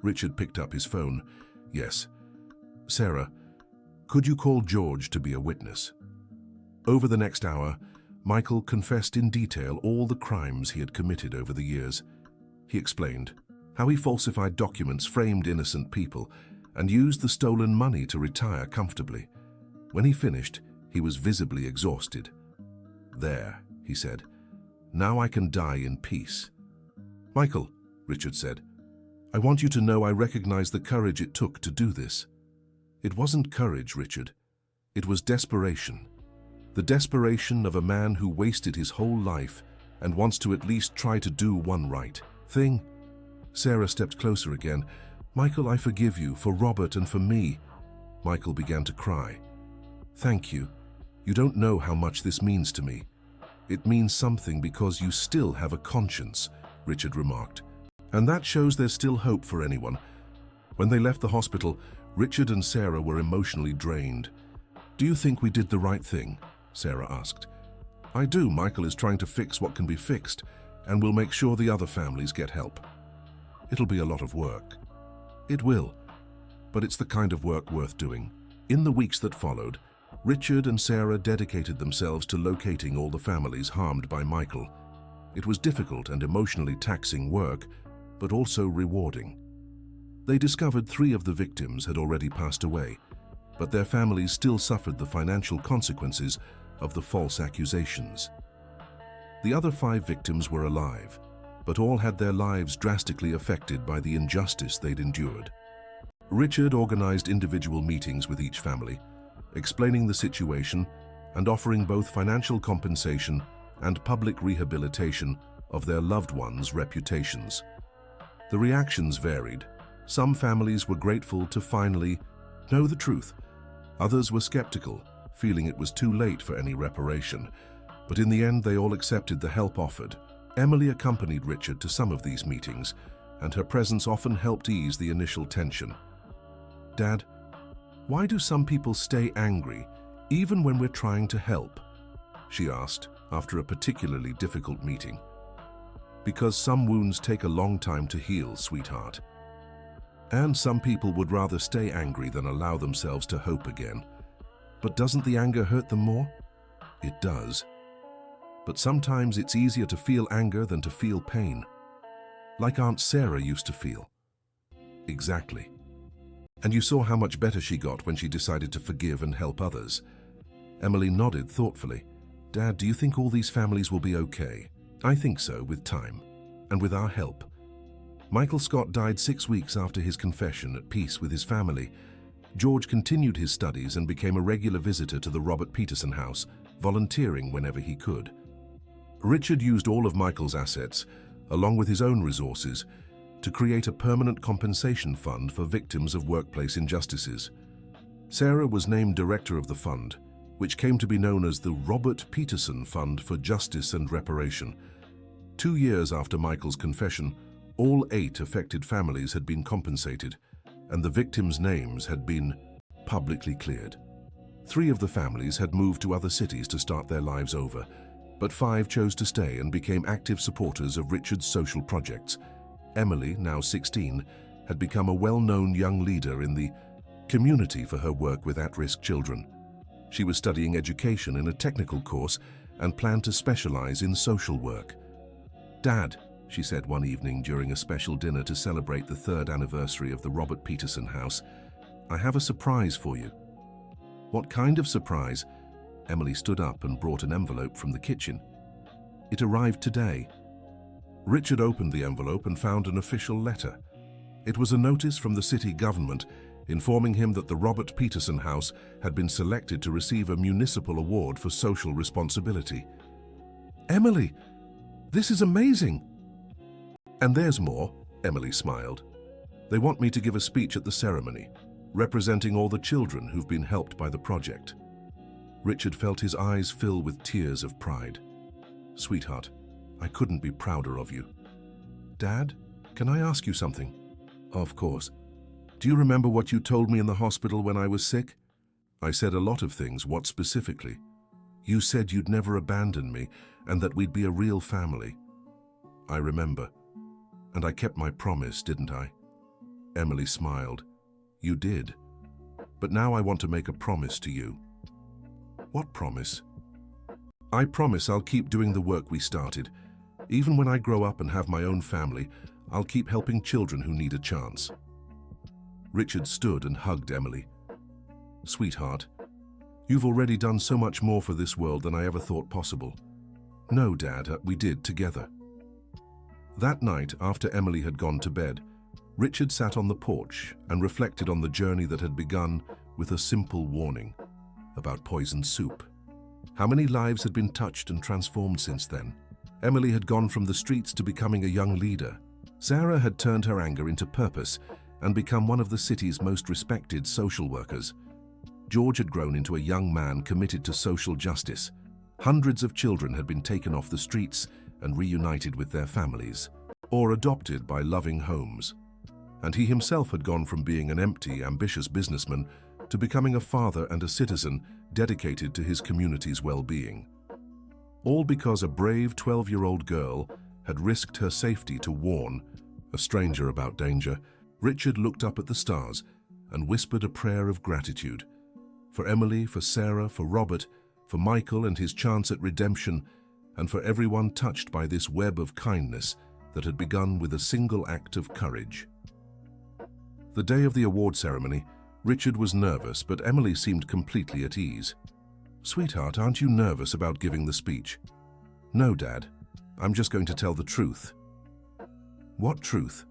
Richard picked up his phone. Yes. Sarah, could you call George to be a witness? Over the next hour, Michael confessed in detail all the crimes he had committed over the years. He explained how he falsified documents, framed innocent people, and used the stolen money to retire comfortably. When he finished, he was visibly exhausted. There, he said, now I can die in peace. Michael, Richard said, I want you to know I recognize the courage it took to do this. It wasn't courage, Richard. It was desperation. The desperation of a man who wasted his whole life and wants to at least try to do one right thing. Sarah stepped closer again. Michael, I forgive you for Robert and for me. Michael began to cry. Thank you. You don't know how much this means to me. It means something because you still have a conscience, Richard remarked. And that shows there's still hope for anyone. When they left the hospital, Richard and Sarah were emotionally drained. Do you think we did the right thing? Sarah asked. I do. Michael is trying to fix what can be fixed, and we'll make sure the other families get help. It'll be a lot of work. It will, but it's the kind of work worth doing. In the weeks that followed, Richard and Sarah dedicated themselves to locating all the families harmed by Michael. It was difficult and emotionally taxing work, but also rewarding. They discovered 3 of the victims had already passed away, but their families still suffered the financial consequences of the false accusations. The other 5 victims were alive, but all had their lives drastically affected by the injustice they'd endured. Richard organized individual meetings with each family, explaining the situation and offering both financial compensation and public rehabilitation of their loved ones' reputations. The reactions varied. Some families were grateful to finally know the truth. Others were skeptical, feeling it was too late for any reparation. But in the end, they all accepted the help offered. Emily accompanied Richard to some of these meetings, and her presence often helped ease the initial tension. Dad, why do some people stay angry, even when we're trying to help? She asked after a particularly difficult meeting. Because some wounds take a long time to heal, sweetheart. And some people would rather stay angry than allow themselves to hope again. But doesn't the anger hurt them more? It does. But sometimes it's easier to feel anger than to feel pain. Like Aunt Sarah used to feel. Exactly. And you saw how much better she got when she decided to forgive and help others. Emily nodded thoughtfully. Dad, do you think all these families will be okay? I think so, with time, and with our help. Michael Scott died 6 weeks after his confession, at peace with his family. George continued his studies and became a regular visitor to the Robert Peterson house, volunteering whenever he could. Richard used all of Michael's assets, along with his own resources, to create a permanent compensation fund for victims of workplace injustices. Sarah was named director of the fund, which came to be known as the Robert Peterson Fund for Justice and Reparation. 2 years after Michael's confession, all 8 affected families had been compensated, and the victims' names had been publicly cleared. 3 of the families had moved to other cities to start their lives over, but 5 chose to stay and became active supporters of Richard's social projects. Emily, now 16, had become a well-known young leader in the community for her work with at-risk children. She was studying education in a technical course and planned to specialize in social work. Dad, she said one evening during a special dinner to celebrate the 3rd anniversary of the Robert Peterson house. "I have a surprise for you." "What kind of surprise?" Emily stood up and brought an envelope from the kitchen. "It arrived today." Richard opened the envelope and found an official letter. It was a notice from the city government informing him that the Robert Peterson house had been selected to receive a municipal award for social responsibility. "Emily, this is amazing!" "And there's more," Emily smiled. "They want me to give a speech at the ceremony, representing all the children who've been helped by the project." Richard felt his eyes fill with tears of pride. "Sweetheart, I couldn't be prouder of you." "Dad, can I ask you something?" "Of course. Do you remember what you told me in the hospital when I was sick?" "I said a lot of things. What specifically?" "You said you'd never abandon me and that we'd be a real family." "I remember. And I kept my promise, didn't I?" Emily smiled. "You did. But now I want to make a promise to you." "What promise?" "I promise I'll keep doing the work we started. Even when I grow up and have my own family, I'll keep helping children who need a chance." Richard stood and hugged Emily. "Sweetheart, you've already done so much more for this world than I ever thought possible." "No, Dad, we did together." That night, after Emily had gone to bed, Richard sat on the porch and reflected on the journey that had begun with a simple warning about poisoned soup. How many lives had been touched and transformed since then? Emily had gone from the streets to becoming a young leader. Sarah had turned her anger into purpose and become one of the city's most respected social workers. George had grown into a young man committed to social justice. Hundreds of children had been taken off the streets and reunited with their families, or adopted by loving homes. And he himself had gone from being an empty, ambitious businessman to becoming a father and a citizen dedicated to his community's well-being. All because a brave 12-year-old girl had risked her safety to warn a stranger about danger. Richard looked up at the stars and whispered a prayer of gratitude. For Emily, for Sarah, for Robert, for Michael and his chance at redemption, and for everyone touched by this web of kindness that had begun with a single act of courage. The day of the award ceremony, Richard was nervous, but Emily seemed completely at ease. "Sweetheart, aren't you nervous about giving the speech?" "No, Dad. I'm just going to tell the truth." "What truth?"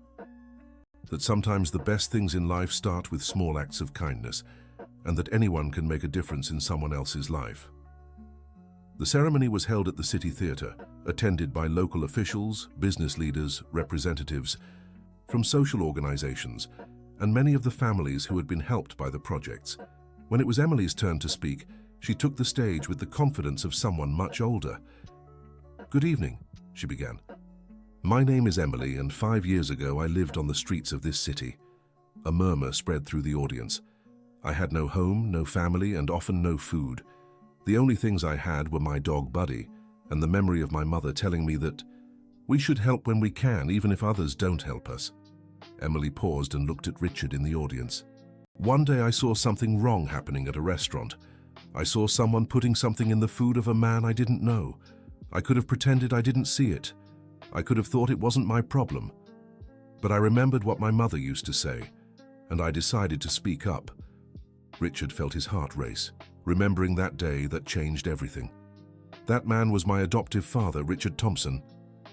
"That sometimes the best things in life start with small acts of kindness, and that anyone can make a difference in someone else's life." The ceremony was held at the City Theatre, attended by local officials, business leaders, representatives from social organizations, and many of the families who had been helped by the projects. When it was Emily's turn to speak, she took the stage with the confidence of someone much older. "Good evening," she began. "My name is Emily, and 5 years ago I lived on the streets of this city." A murmur spread through the audience. "I had no home, no family, and often no food. The only things I had were my dog Buddy, and the memory of my mother telling me that we should help when we can, even if others don't help us." Emily paused and looked at Richard in the audience. "One day I saw something wrong happening at a restaurant. I saw someone putting something in the food of a man I didn't know. I could have pretended I didn't see it. I could have thought it wasn't my problem. But I remembered what my mother used to say, and I decided to speak up." Richard felt his heart race, remembering that day that changed everything. That man was my adoptive father, Richard Thompson,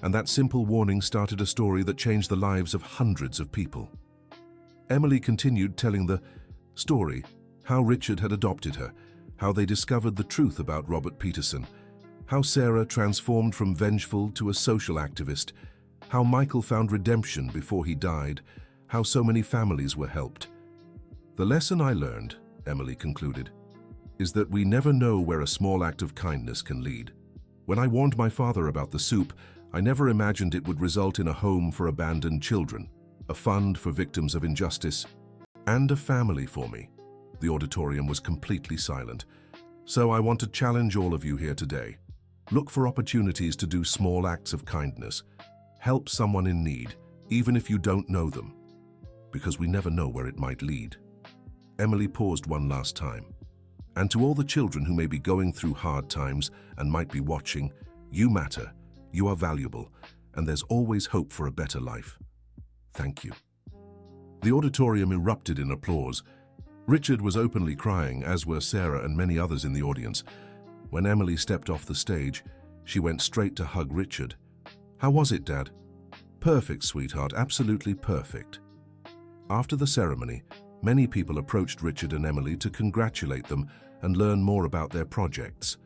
and that simple warning started a story that changed the lives of hundreds of people. Emily continued telling the story, how Richard had adopted her, how they discovered the truth about Robert Peterson, how Sarah transformed from vengeful to a social activist, how Michael found redemption before he died, how so many families were helped. "The lesson I learned," Emily concluded, "is that we never know where a small act of kindness can lead. When I warned my father about the soup, I never imagined it would result in a home for abandoned children, a fund for victims of injustice, and a family for me." The auditorium was completely silent. "So I want to challenge all of you here today. Look for opportunities to do small acts of kindness. Help someone in need, even if you don't know them, because we never know where it might lead." Emily paused one last time. "And to all the children who may be going through hard times and might be watching, you matter, you are valuable, and there's always hope for a better life. Thank you." The auditorium erupted in applause. Richard was openly crying, as were Sarah and many others in the audience. When Emily stepped off the stage, she went straight to hug Richard. "How was it, Dad?" "Perfect, sweetheart, absolutely perfect." After the ceremony, many people approached Richard and Emily to congratulate them and learn more about their projects.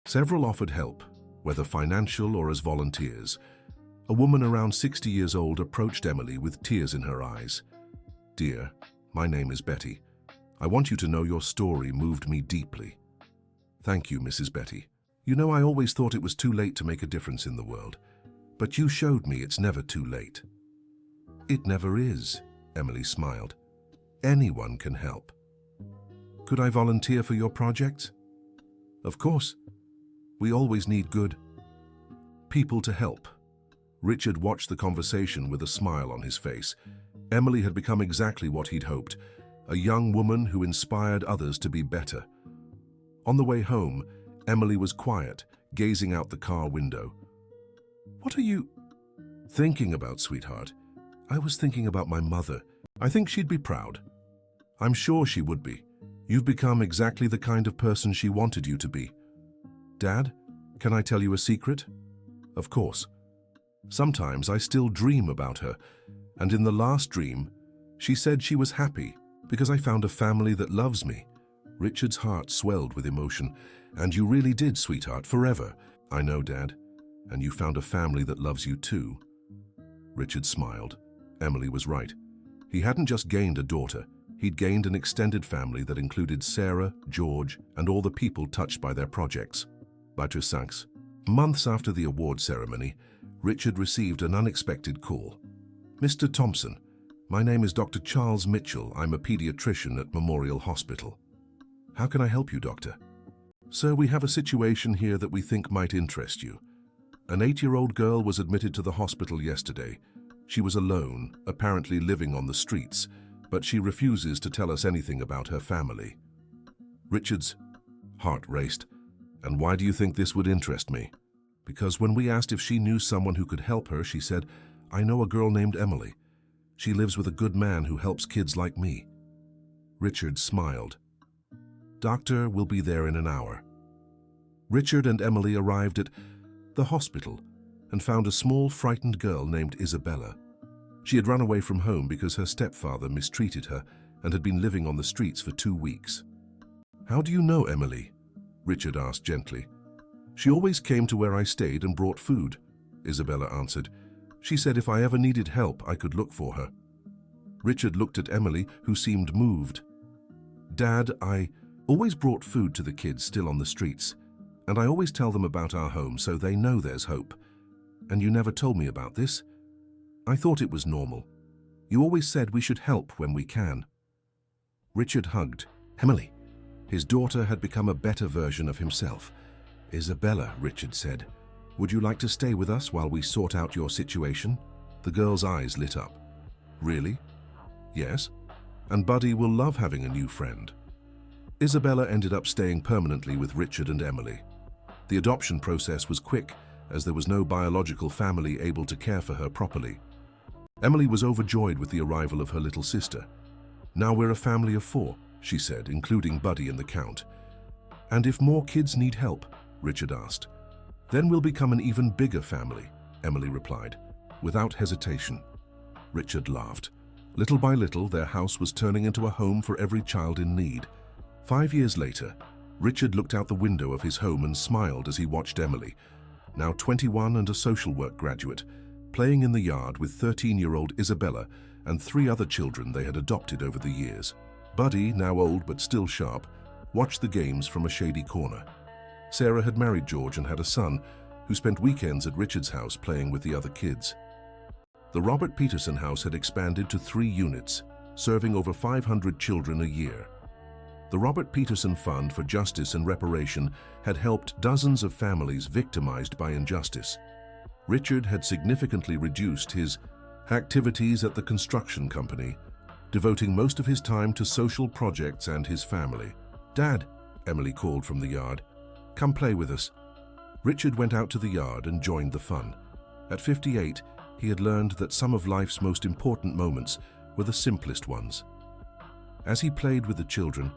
Several offered help, whether financial or as volunteers. A woman around 60 years old approached Emily with tears in her eyes. "Dear, my name is Betty. I want you to know your story moved me deeply." "Thank you, Mrs. Betty. You know, I always thought it was too late to make a difference in the world. But you showed me it's never too late." "It never is," Emily smiled. "Anyone can help." "Could I volunteer for your project?" "Of course. We always need good people to help." Richard watched the conversation with a smile on his face. Emily had become exactly what he'd hoped, a young woman who inspired others to be better. On the way home, Emily was quiet, gazing out the car window. "What are you thinking about, sweetheart?" "I was thinking about my mother. I think she'd be proud." "I'm sure she would be. You've become exactly the kind of person she wanted you to be." "Dad, can I tell you a secret?" "Of course." "Sometimes I still dream about her, and in the last dream, she said she was happy because I found a family that loves me." Richard's heart swelled with emotion. "And you really did, sweetheart, forever." "I know, Dad. And you found a family that loves you too." Richard smiled. Emily was right. He hadn't just gained a daughter. He'd gained an extended family that included Sarah, George, and all the people touched by their projects. Sax. Months after the award ceremony, Richard received an unexpected call. "Mr. Thompson, my name is Dr. Charles Mitchell. I'm a pediatrician at Memorial Hospital." "How can I help you, doctor?" "Sir, we have a situation here that we think might interest you. An 8-year-old girl was admitted to the hospital yesterday. She was alone, apparently living on the streets, but she refuses to tell us anything about her family." Richard's heart raced. "And why do you think this would interest me?" "Because when we asked if she knew someone who could help her, she said, 'I know a girl named Emily. She lives with a good man who helps kids like me.'" Richard smiled. "Doctor will be there in an hour." Richard and Emily arrived at the hospital and found a small, frightened girl named Isabella. She had run away from home because her stepfather mistreated her and had been living on the streets for 2 weeks. "How do you know Emily?" Richard asked gently. "She always came to where I stayed and brought food," Isabella answered. "She said if I ever needed help, I could look for her." Richard looked at Emily, who seemed moved. "Dad, I always brought food to the kids still on the streets, and I always tell them about our home so they know there's hope. And you never told me about this? I thought it was normal. You always said we should help when we can." Richard hugged Emily. His daughter had become a better version of himself. "Isabella," Richard said, "would you like to stay with us while we sort out your situation?" The girl's eyes lit up. "Really?" "Yes. And Buddy will love having a new friend." Isabella ended up staying permanently with Richard and Emily. The adoption process was quick, as there was no biological family able to care for her properly. Emily was overjoyed with the arrival of her little sister. "Now we're a family of 4, she said, including Buddy and the Count. "And if more kids need help?" Richard asked. "Then we'll become an even bigger family," Emily replied, without hesitation. Richard laughed. Little by little, their house was turning into a home for every child in need. 5 years later, Richard looked out the window of his home and smiled as he watched Emily, now 21 and a social work graduate, playing in the yard with 13-year-old Isabella and 3 other children they had adopted over the years. Buddy, now old but still sharp, watched the games from a shady corner. Sarah had married George and had a son who spent weekends at Richard's house playing with the other kids. The Robert Peterson House had expanded to 3 units, serving over 500 children a year. The Robert Peterson Fund for Justice and Reparation had helped dozens of families victimized by injustice. Richard had significantly reduced his activities at the construction company, devoting most of his time to social projects and his family. "Dad," Emily called from the yard, "come play with us." Richard went out to the yard and joined the fun. At 58, he had learned that some of life's most important moments were the simplest ones. As he played with the children,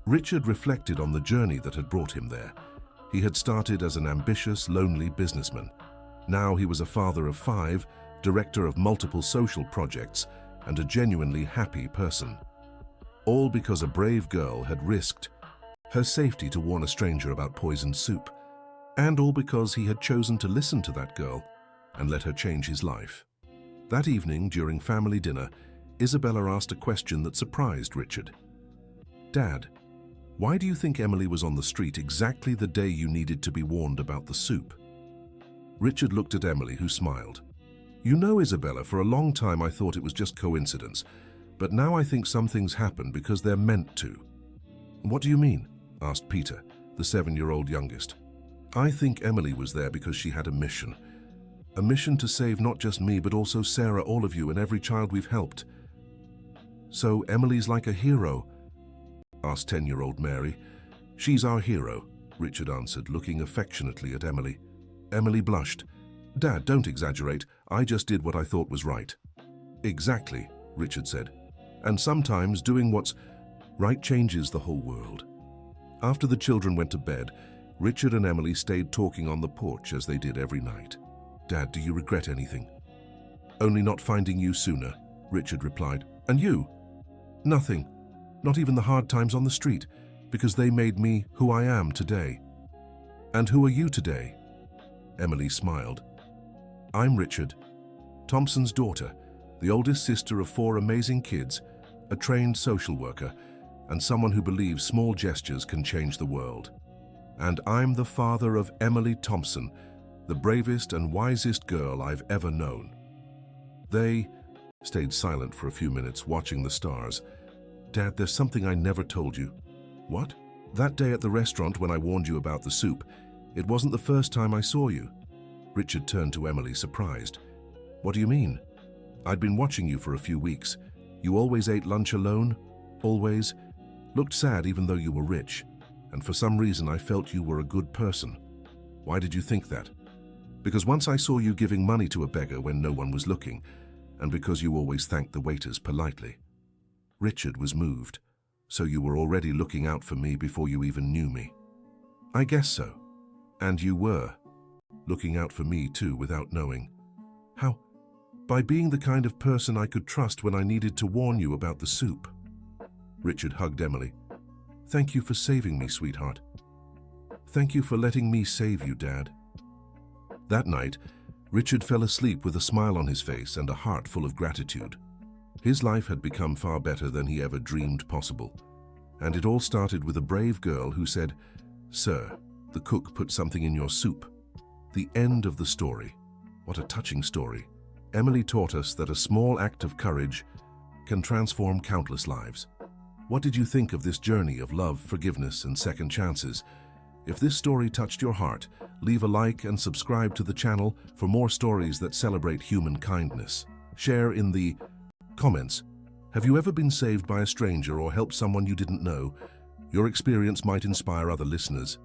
Richard reflected on the journey that had brought him there. He had started as an ambitious, lonely businessman. Now he was a father of 5, director of multiple social projects, and a genuinely happy person. All because a brave girl had risked her safety to warn a stranger about poisoned soup. And all because he had chosen to listen to that girl and let her change his life. That evening, during family dinner, Isabella asked a question that surprised Richard. "Dad, why do you think Emily was on the street exactly the day you needed to be warned about the soup?" Richard looked at Emily, who smiled. "You know, Isabella, for a long time I thought it was just coincidence, but now I think some things happen because they're meant to." "What do you mean?" asked Peter, the 7-year-old youngest. "I think Emily was there because she had a mission. A mission to save not just me, but also Sarah, all of you, and every child we've helped." "So Emily's like a hero?" asked 10-year-old Mary. "She's our hero," Richard answered, looking affectionately at Emily. Emily blushed. "Dad, don't exaggerate. I just did what I thought was right." "Exactly," Richard said. "And sometimes doing what's right changes the whole world." After the children went to bed, Richard and Emily stayed talking on the porch as they did every night. "Dad, do you regret anything?" "Only not finding you sooner," Richard replied. "And you?" "Nothing. Not even the hard times on the street, because they made me who I am today." "And who are you today?" Emily smiled. "I'm Richard, Thompson's daughter, the oldest sister of 4 amazing kids, a trained social worker, and someone who believes small gestures can change the world. And I'm the father of Emily Thompson, the bravest and wisest girl I've ever known." They stayed silent for a few minutes, watching the stars. "Dad, there's something I never told you." "What?" "That day at the restaurant when I warned you about the soup, it wasn't the first time I saw you." Richard turned to Emily, surprised. "What do you mean?" "I'd been watching you for a few weeks. You always ate lunch alone, always. Looked sad even though you were rich. And for some reason I felt you were a good person." "Why did you think that?" "Because once I saw you giving money to a beggar when no one was looking, and because you always thanked the waiters politely." Richard was moved. "So you were already looking out for me before you even knew me?" "I guess so. And you were looking out for me too without knowing." "How?" "By being the kind of person I could trust when I needed to warn you about the soup." Richard hugged Emily. "Thank you for saving me, sweetheart." "Thank you for letting me save you, Dad." That night, Richard fell asleep with a smile on his face and a heart full of gratitude. His life had become far better than he ever dreamed possible. And it all started with a brave girl who said, "Sir, the cook put something in your soup." The end of the story. What a touching story. Emily taught us that a small act of courage can transform countless lives. What did you think of this journey of love, forgiveness, and second chances? If this story touched your heart, leave a like and subscribe to the channel for more stories that celebrate human kindness. Share in the comments. Have you ever been saved by a stranger or helped someone you didn't know? Your experience might inspire other listeners.